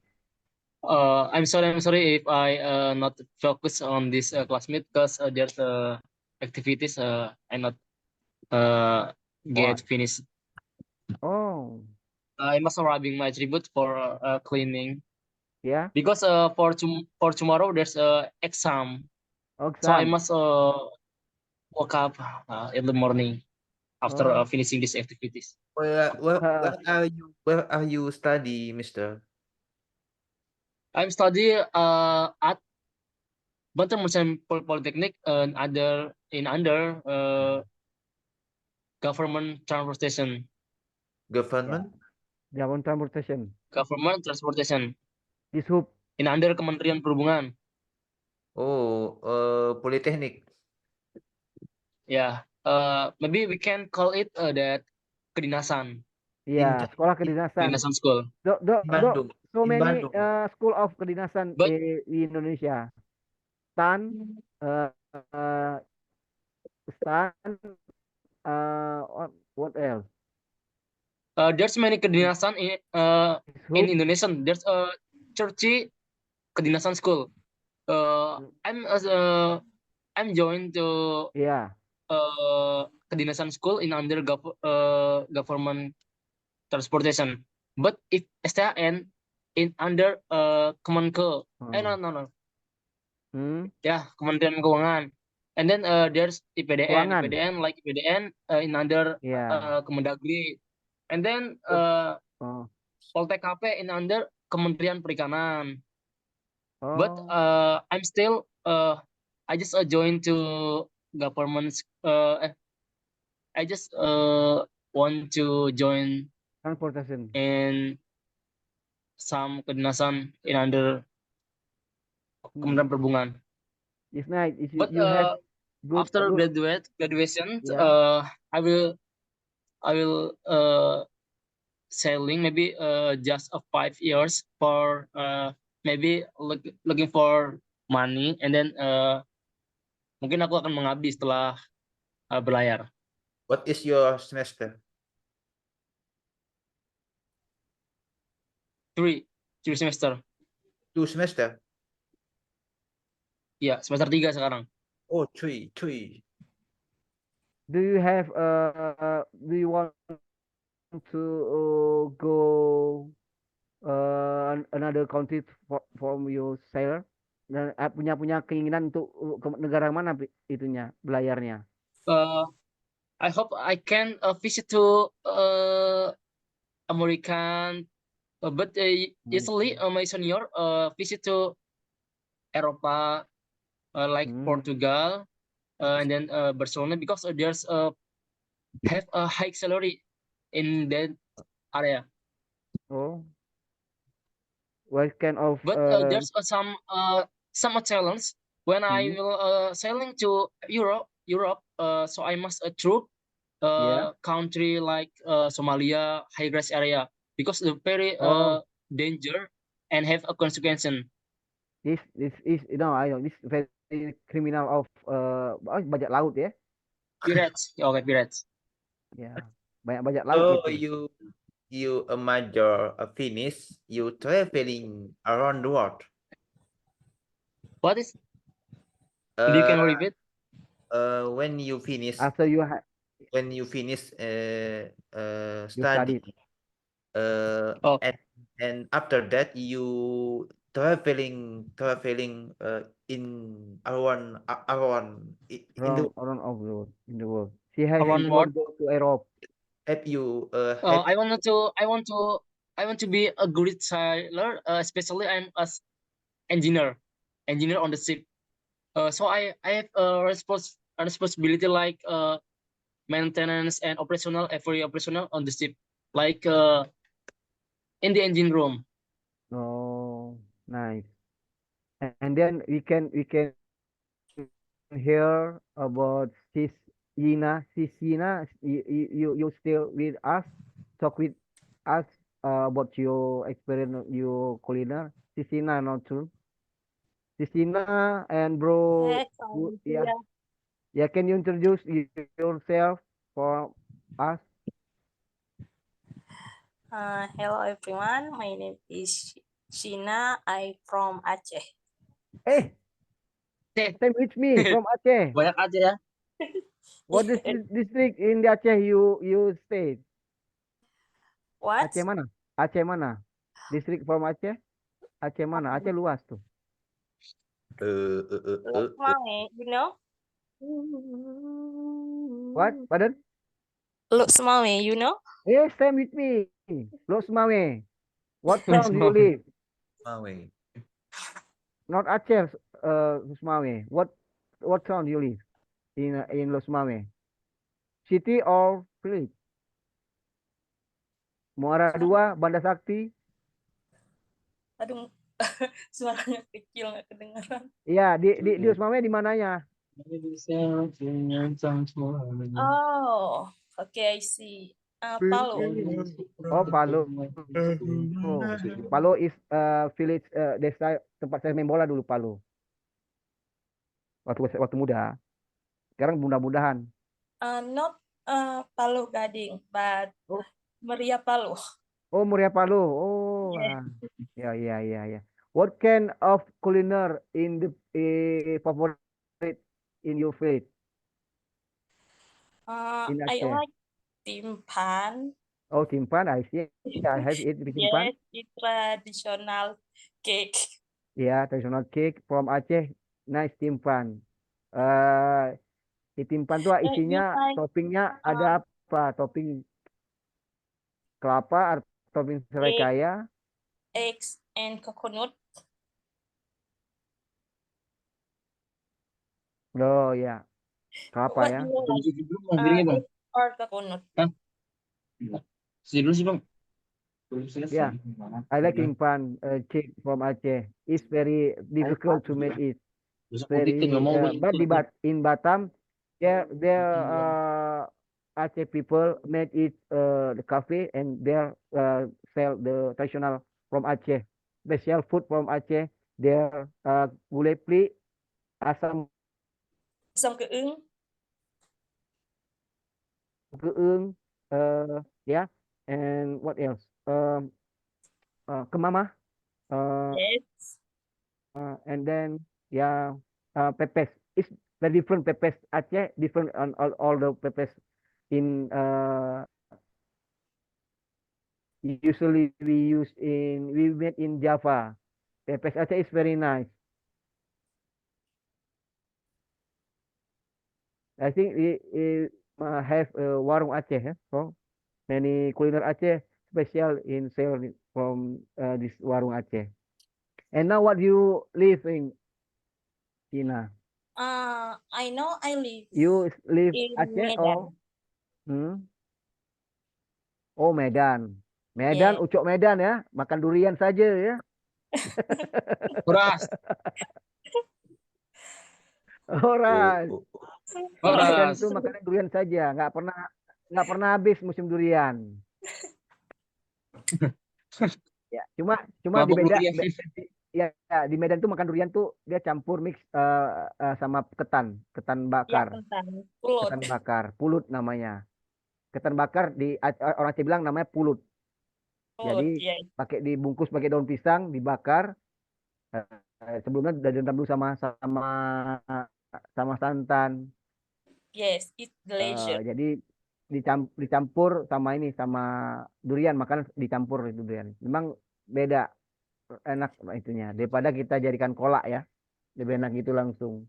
I'm sorry if I not focus on this classmate because there's activities I not get finished. Oh. I must arriving my tribute for cleaning. Yeah. Because for tomorrow there's exam. Exam. So I must woke up in the morning after finishing these activities. Where are you study, Mister? I'm study at Banten Merchant Polytechnic and under government transportation. Government? Government transportation. Government transportation. Dishub. In under Kementerian Perhubungan. Oh, Polytechnic. Yeah. Maybe we can call it that kedinasan. Yeah, sekolah kedinasan. Kedinasan school. Bandung. So In many Bandung. school of kedinasan di Indonesia. STAN, what else? There's many kedinasan in Indonesia. There's a Churchi kedinasan school. I'm joined to kedinasan school in under government transportation. But if STN in under Kemenko. No. Yeah, Kementerian Keuangan. And then there's IPDN. Keuangan. IPDN like IPDN in under Kemendagri. And then Poltek-KP in under Kementerian Perikanan. But I'm still I just joined to government. I just want to join transportation in some kedinasan in under Kementerian Perhubungan. It's nice. But you have after graduation, I will sailing maybe just 5 years for maybe looking for money, and then mungkin aku akan mengabdi setelah berlayar. What is your semester? 3 semester. 2 semester? Iya, semester 3 sekarang. Oh, 3. Do you have do you want to go another country from your sailor? Dan punya keinginan untuk ke negara mana itunya belayarnya? I hope I can visit to American, but usually my senior visit to Eropa, like Portugal, and then Barcelona, because there's have a high salary in that area. Oh, what kind of? But there's some challenge when I will sailing to Europe. So I must troop country like Somalia, high risk area, because the very danger and have a consequence. This is I know this very criminal of bajak laut ya. Pirates, pirates. Ya, banyak bajak laut. So you a major finish, you traveling around the world. What is? You can repeat. When you finish. After you when you finish study. And after that you traveling in around in the world. She has to go to Europe. Have you I want to be a great sailor, especially I'm as engineer on the ship. So I have a responsibility like maintenance and every operational on the ship, like in the engine room. Oh, nice. And then we can hear about Sisina. You still with us? Talk with us about your experience, your culinary. Sisina, not true. Sisina and bro. Yeah. Can you introduce yourself for us? Hello everyone, my name is Shina. I'm from Aceh. Hey, same with me from Aceh. Banyak Aceh ya. What is this district in the Aceh you stay? What? Aceh mana? Aceh mana? District from Aceh? Aceh mana? Aceh luas tuh. You know? What? Pardon? Lok Sumawe, you know? Yes, same with me. Lok Sumawe. What town do you live? Sumawe. Not Aceh, Sumawe. What town do you live in Lok Sumawe? City or village? Muara Dua, Banda Sakti. Aduh, suaranya kecil nggak kedengaran. Iya, di Lok Sumawe di mananya? Oh, okay, I see. Palu. Oh, Palu. Oh, Palu is village desa tempat saya main bola dulu Palu. Waktu muda. Sekarang mudah-mudahan. Not Palu Gading, but Maria Palu. Oh, Muria Palu. Oh, Yeah. ya. What kind of culinary in the favorite in your village? In I Aceh? like timpan. Oh, timpan. I see. I have it with timpan. Yes, it's traditional cake. Yeah, traditional cake from Aceh. Nice timpan. Di timpan tuh You isinya like toppingnya ada apa? Topping kelapa atau topping serai egg, kaya? eggs, and coconut. Oh ya, kelapa What ya. do you like? Egg or coconut? Dulu sih bang. Yeah, I like timpan cake from Aceh. It's very difficult to make it. Very, but in Batam, there Aceh people make it the cafe and there sell the traditional from Aceh, special food from Aceh. There gulai pli, asam Keung. keung, yeah, and what else? Kemamah, Yes. and then pepes. It's very different pepes Aceh, different on all the pepes in usually we made in Java. Pepes Aceh is very nice. I think we have warung Aceh, so many culiner Aceh special in sale from this warung Aceh. And now what you live in China? I know I live You live in Aceh or? Medan. Oh, Medan. Medan, Yeah. Ucok Medan ya, makan durian saja ya. Beras. Orang Medan Beras. tuh makannya durian saja, nggak pernah habis musim durian. Ya, cuma di Mabuk beda, durian. ya di Medan tuh makan durian tuh dia campur mix sama ketan Ya, bakar, kentang. Pulut. ketan bakar, pulut namanya. Ketan bakar orang Aceh bilang namanya pulut. Pulut, Jadi ya. pakai dibungkus pakai daun pisang, dibakar. Sebelumnya udah direndam dulu sama santan. Yes, it's delicious. Jadi dicampur sama durian, makan dicampur itu durian. Memang beda, enak itunya daripada kita jadikan kolak ya. Lebih enak gitu langsung.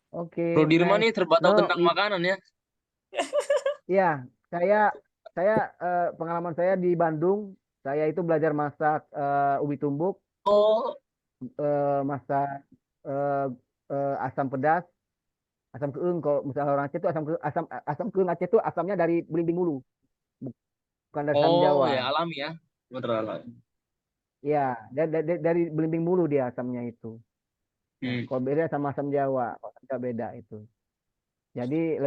Oke, Bro Dirman nih nice. terbatas No, tentang makanan ya. ya, saya pengalaman saya di Bandung, saya itu belajar masak ubi tumbuk, Oh, masak asam pedas, asam keung. Kalau misalnya orang Aceh itu asam keung Aceh itu asamnya dari Belimbing Mulu, bukan dari asam oh Jawa. ya alami ya. Bener alami. Ya, dari Belimbing Mulu dia asamnya itu. Nah, kalau beda sama asam Jawa, agak beda itu. Jadi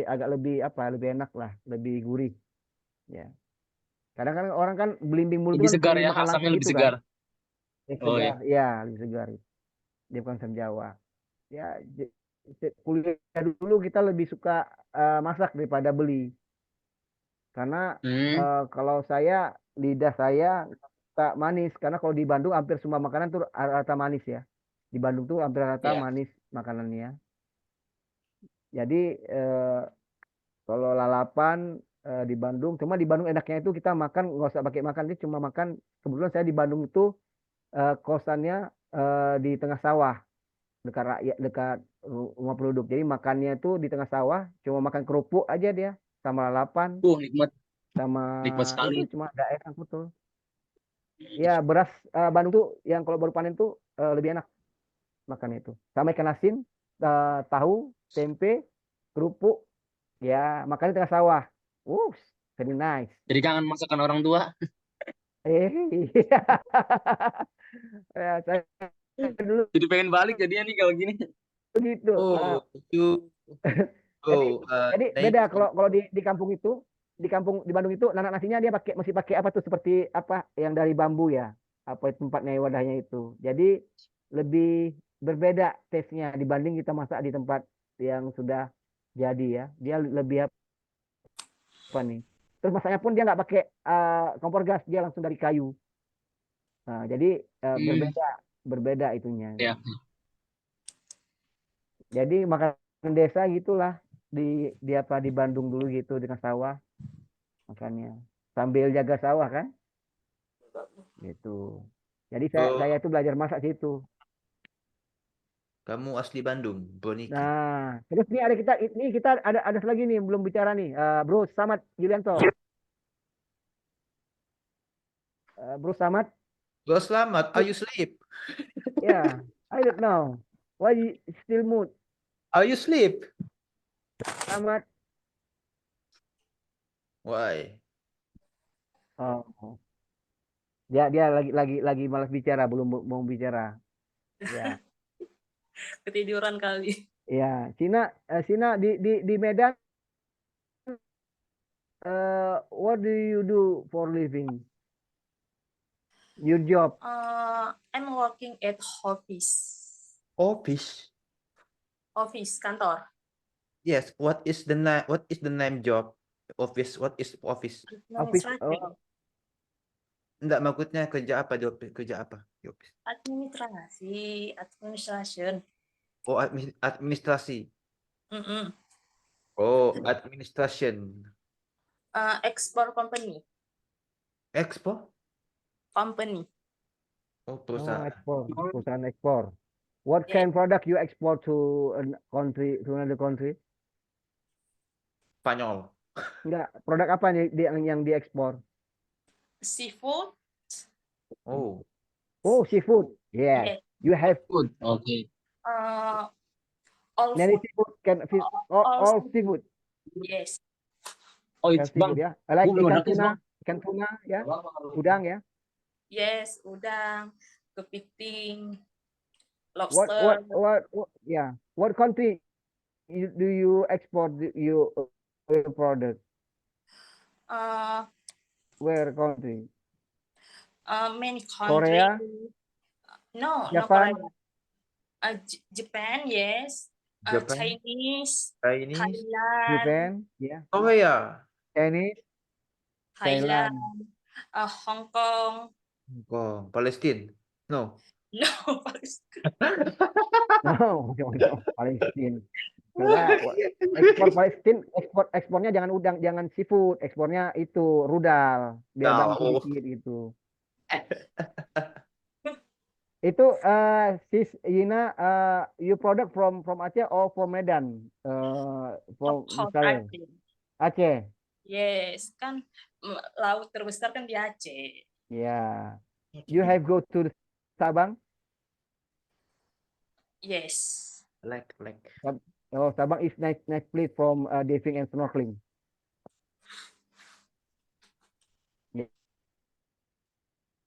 agak lebih enak lah, lebih gurih. Ya. Kadang kan orang kan Belimbing Mulu Lebih itu kan segar pengen ya, makan asamnya langsung lebih gitu segar. kan. Oh Segar, ya. ya lebih segar. Dia bukan asam Jawa. Ya, kuliah dulu kita lebih suka masak daripada beli. Karena kalau lidah saya suka manis. Karena kalau di Bandung hampir semua makanan tuh rata manis ya. Di Bandung tuh hampir rata Iya. manis makanannya. Jadi kalau lalapan di Bandung, cuma di Bandung enaknya itu kita makan nggak usah pakai makan, dia cuma makan. Kebetulan saya di Bandung itu kosannya di tengah sawah. dekat rakyat, dekat rumah penduduk. Jadi makannya itu di tengah sawah, cuma makan kerupuk aja dia, sama lalapan, Nikmat sama sekali. itu cuma daerah betul. Ya beras Bandung tuh yang kalau baru panen tuh lebih enak makan itu. Sama ikan asin, tahu, tempe, kerupuk, ya makannya tengah sawah. Very nice. Jadi kangen masakan orang tua. Iya. Ya, saya dulu Jadi pengen balik jadinya nih kalau gini. begitu. Oh, you Jadi, go jadi beda kalau di kampung itu, di Bandung itu nanak nasinya dia masih pakai apa tuh seperti apa yang dari bambu ya, apa tempatnya wadahnya itu. Jadi lebih berbeda taste-nya dibanding kita masak di tempat yang sudah jadi ya. Dia lebih apa nih? Terus masaknya pun dia nggak pakai kompor gas, dia langsung dari kayu. Nah, jadi berbeda itunya. Ya. Jadi makan desa gitulah di apa di Bandung dulu gitu dengan sawah makannya sambil jaga sawah kan gitu. Jadi saya tuh belajar masak situ. Kamu asli Bandung, Boniki. Nah, terus nih kita ada lagi nih belum bicara nih, Bro Samad Yulianto. Bro Samad. Bro Slamet, are you sleep? Yeah, I don't know. Why you still mood? Are you sleep? Samad. Why? Oh. Dia lagi malas bicara, belum mau bicara. Ya. Ketiduran kali. Ya, Sina di Medan. What do you do for living? Your job? I'm working at office. Office. Office, kantor. Yes. What is the name job? Office. What is office? Office. Enggak, maksudnya kerja apa di office? Kerja apa di office? Administrasi, administration. Oh, administrasi. Oh, administration. Export company. Export? Company. Oh, perusahaan. Perusahaan ekspor. What kind product you export to another country? Spanyol. Enggak, produk apa yang diekspor? Seafood. Oh. Oh, seafood. Yeah. You have food. Okay. All many food. seafood can fish all seafood. Yes. Oh, it's Seafood, ya. Like ikan tuna ya. Udang ya. Yes, udang, kepiting, lobster. What country do you export your product? Where country? Many countries. Korea? No, Japan? no Korea. Japan, yes. Japan? Chinese. Chinese? Thailand. Japan, yeah. Korea. Chinese? Thailand. Hong Kong. Hong Kong. Palestine? No. No, Palestine. No, Palestine. Karena ekspor Palestina, ekspornya jangan udang, jangan seafood, ekspornya itu rudal, biar bangkit dikit gitu. Itu sis Yina, you product from Aceh or from Medan? From misalnya Aceh. Yes, kan laut terbesar kan di Aceh. Yeah. You have go to Sabang? Yes. Like. Oh, Sabang is nice place from diving and snorkeling.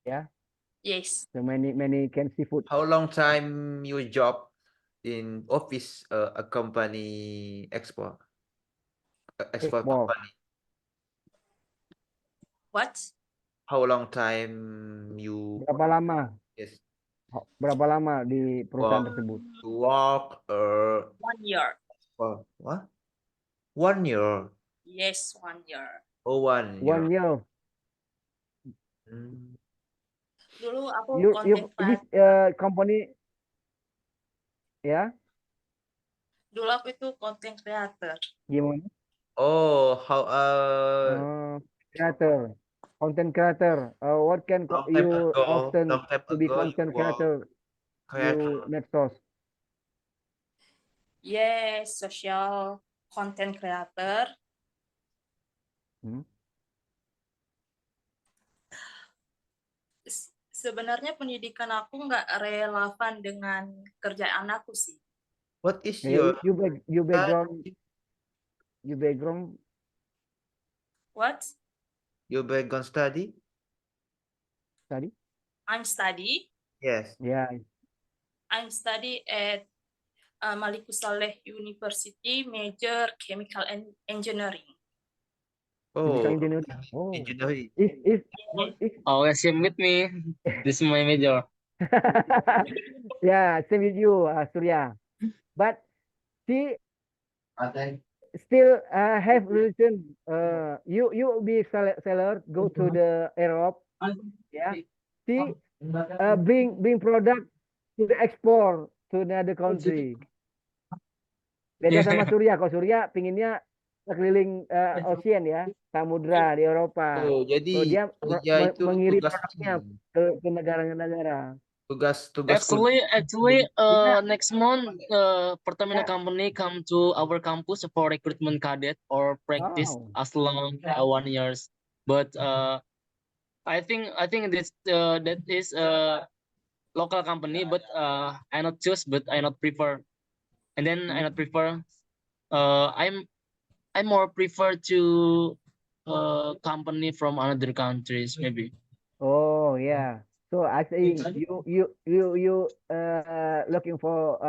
Yeah. Yes. So many can seafood. How long time you job in office a company export company? What? How long time you? Berapa lama? Yes. Berapa lama di perusahaan tersebut? To work 1 year. What? 1 year. Yes, 1 year. Oh, 1 year. 1 year. Dulu aku This company, ya? Dulu aku itu content creator. Gimana? Oh, how creator, content creator. What can you often to be content creator? You medsos. Yes, social content creator. Sebenarnya pendidikan aku nggak relevan dengan kerjaan aku sih. What is You your background What? study? study? I'm study. Yes. Yeah. I'm study at Maliku Saleh University, major chemical engineering. Chemical Oh, engineering. Oh. engineering. Oh, same with me. This is my major. Yeah, same with you, Surya. But she still have religion. You be seller, go to the Europe. Yeah. She bring product to the export to another country. Beda sama Surya. Kalau Surya pinginnya keliling ocean ya, samudra di Eropa. Oh, jadi So, dia itu mengirim tugas produknya ke negara-negara. tugas Actually, next month, Pertamina company come to our campus for recruitment cadet or practice as long 1 years. But I think that is local company, but I not choose, but I not prefer. And then I not prefer. I more prefer to company from another countries maybe. Oh yeah. So I think you looking for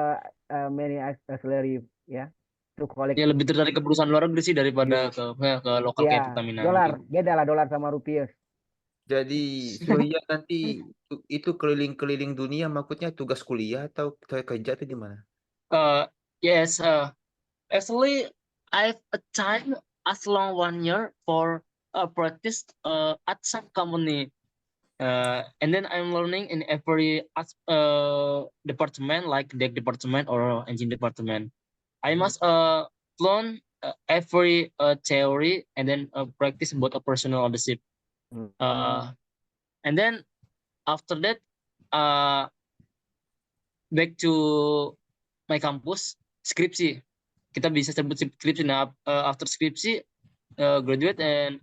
many salary ya to collect. Ya lebih tertarik ke perusahaan luar negeri sih daripada ke lokal kayak Pertamina. Dolar, beda lah dolar sama rupiah. Jadi Surya nanti itu keliling-keliling dunia, maksudnya tugas kuliah atau kerja atau gimana? Yes. Actually, I have a time as long 1 year for practice at some company. And then I'm learning in every department, like deck department or engine department. I must learn every theory and then practice about operational on the ship. And then after that, back to my campus, skripsi. Kita bisa sebut skripsi. Nah, after skripsi, graduate and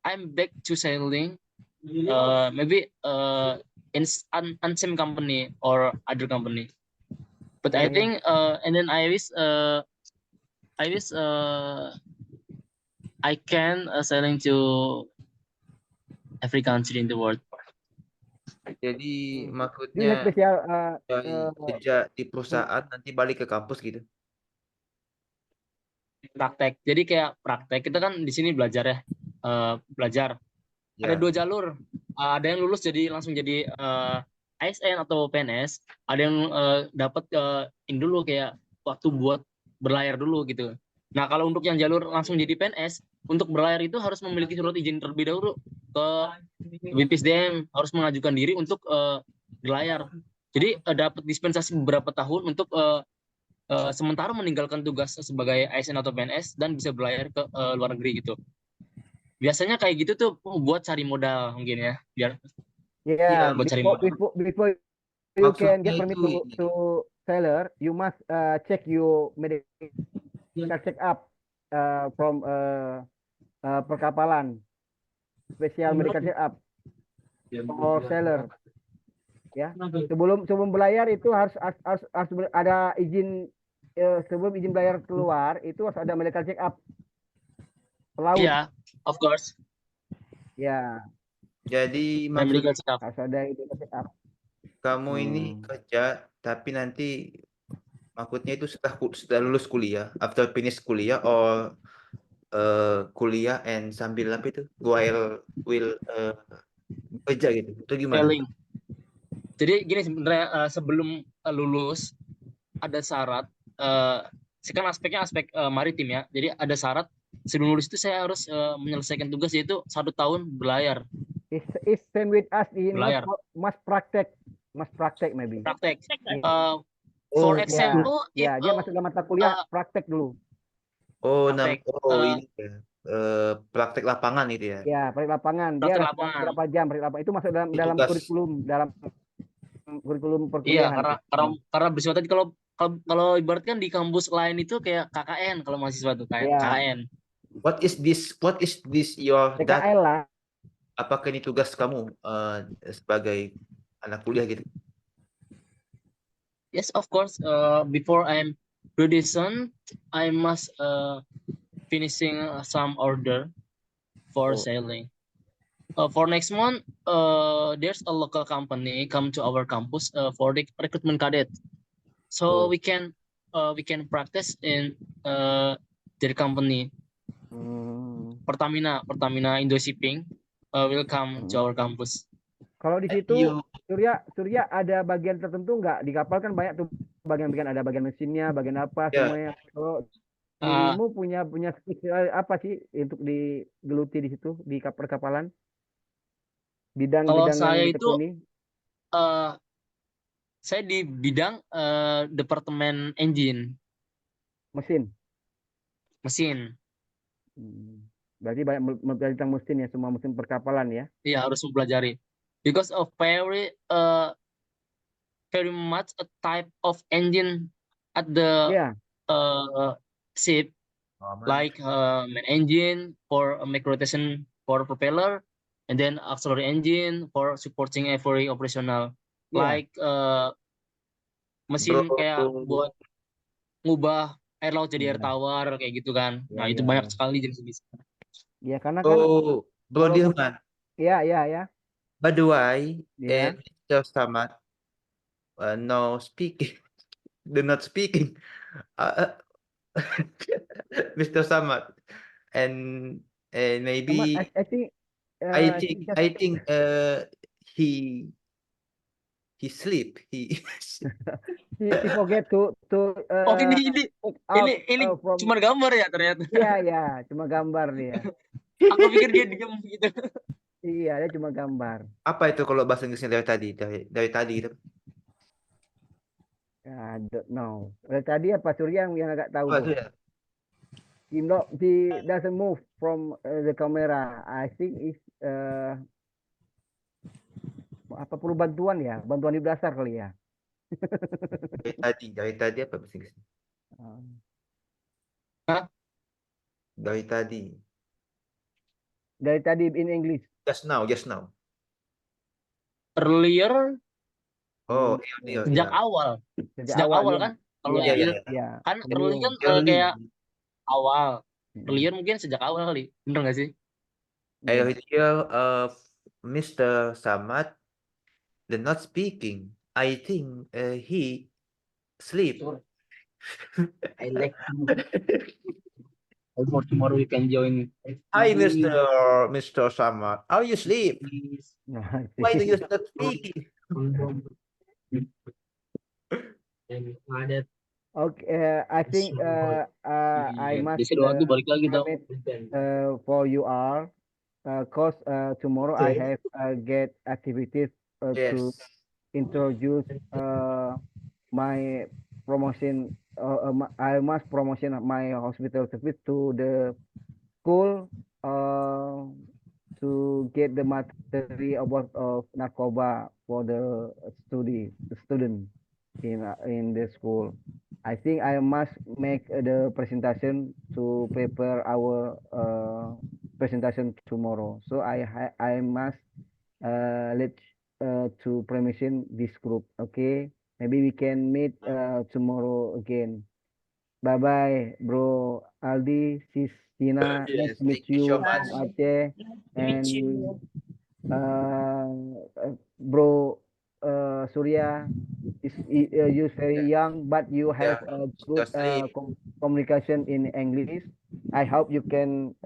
I'm back to sailing. Maybe in same company or other company. But I think and then I wish I can sailing to every country in the world. Jadi Dia maksudnya spesial kerja di perusahaan nanti balik ke kampus gitu. Praktek. Jadi kayak praktek kita kan di sini belajar ya. Belajar. Ada 2 jalur. Ada yang lulus jadi langsung jadi ASN atau PNS. Ada yang dapat ini dulu kayak waktu buat berlayar dulu gitu. Nah, kalau untuk yang jalur langsung jadi PNS, untuk berlayar itu harus memiliki surat izin terlebih dahulu ke BPSDM, harus mengajukan diri untuk berlayar. Jadi dapat dispensasi beberapa tahun untuk sementara meninggalkan tugas sebagai ASN atau PNS dan bisa berlayar ke luar negeri gitu. Biasanya kayak gitu tuh buat cari modal mungkin ya, biar buat cari modal. Before you can get permit to sailor, you must check your medical check up from perkapalan, special medical check up for sailor. Ya, sebelum berlayar itu harus ada izin, sebelum izin berlayar keluar itu harus ada medical check up. Laut. Iya, of course. Ya. Jadi maksudnya harus ada medical check up. Kamu ini kerja, tapi nanti maksudnya itu setelah lulus kuliah, after finish kuliah or kuliah and sambil apa itu will kerja gitu, itu gimana? Sailing. Jadi gini sebenarnya sebelum lulus ada syarat, kan aspeknya aspek maritim ya. Jadi ada syarat sebelum lulus itu saya harus menyelesaikan tugas yaitu 1 tahun berlayar. It's same with us in must praktek maybe. Praktek. For example, dia masuk dalam mata kuliah praktek dulu. Ini praktek lapangan itu ya. Ya, praktek lapangan. Dia berapa jam praktek lapangan itu masuk dalam kurikulum perkuliahan. Iya, karena bersifat tadi kalau ibaratkan di kampus lain itu kayak KKN kalau mahasiswa tuh kayak Ya, KKN. What is this your that PKL lah. apakah ini tugas kamu sebagai anak kuliah gitu? Yes, of course. Before I'm graduation, I must finishing some order for sailing. For next month, there's a local company come to our campus for the recruitment cadet. So we can practice in their company. Pertamina Indo Shipping will come to our campus. Kalau di situ Surya ada bagian tertentu nggak? Di kapal kan banyak tuh bagian-bagian, ada bagian mesinnya, bagian apa semuanya. Kalau dirimu punya skill apa sih untuk digeluti di situ di perkapalan? Bidang-bidang saya yang itu ditekuni? Saya di bidang departemen engine. Mesin. Berarti banyak mempelajari tentang mesin ya, semua mesin perkapalan ya? Iya, harus mempelajari. Because of very much a type of engine at the ship, like main engine for make rotation for propeller, and then auxiliary engine for supporting every operational, like mesin kayak buat ngubah air laut jadi air tawar kayak gitu kan. Nah, itu banyak sekali jenis-jenis. Ya, karena kan Bro Dirman. Ya. By the way, Mr. Samad no speaking. Do not speaking. Mr. Samad. And maybe I think he sleep. He forget to ini cuma gambar ya ternyata. Iya, cuma gambar dia. Aku pikir dia diam gitu. Iya, dia cuma gambar. Apa itu kalau bahasa Inggrisnya dari tadi gitu? I don't know. Dari tadi apa Surya yang agak tahu tuh? Ya? He doesn't move from the camera. I think is apa perlu bantuan ya? Bantuan di dasar kali ya. Dari tadi apa bahasa Inggrisnya? Dari tadi in English. Just now. Earlier. Sejak awal. Sejak awal kan? Kalau kan early kan kayak awal. Earlier mungkin sejak awal kali. Bener nggak sih? Earlier Mr. Samad did not speaking. I think he sleep. I like for tomorrow we can join. Hi, Mr. Samad. Are you sleep? Why do you not speaking? Okay, I think I must for you all, cause tomorrow I have get activities to introduce my promotion. I must promotion my hospital service to the school to get the material about of narcoba for the student in the school. I think I must make the presentation to prepare our presentation tomorrow. So I must let to permission this group. Okay, maybe we can meet tomorrow again. Bye bye, bro Aldi, sis Tina. Nice to meet you, Aceh, and bro Surya. You're very young, but you have a good communication in English. I hope you can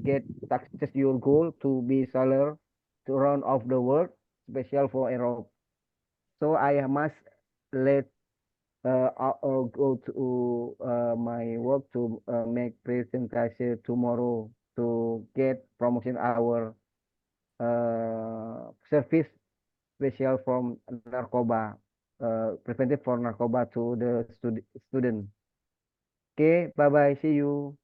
get success your goal to be sailor to run off the world, special for Europe. So I must let go to my work to make presentation tomorrow to get promotion our service special from narcoba, preventive for narcoba to the student. Okay, bye bye, see you.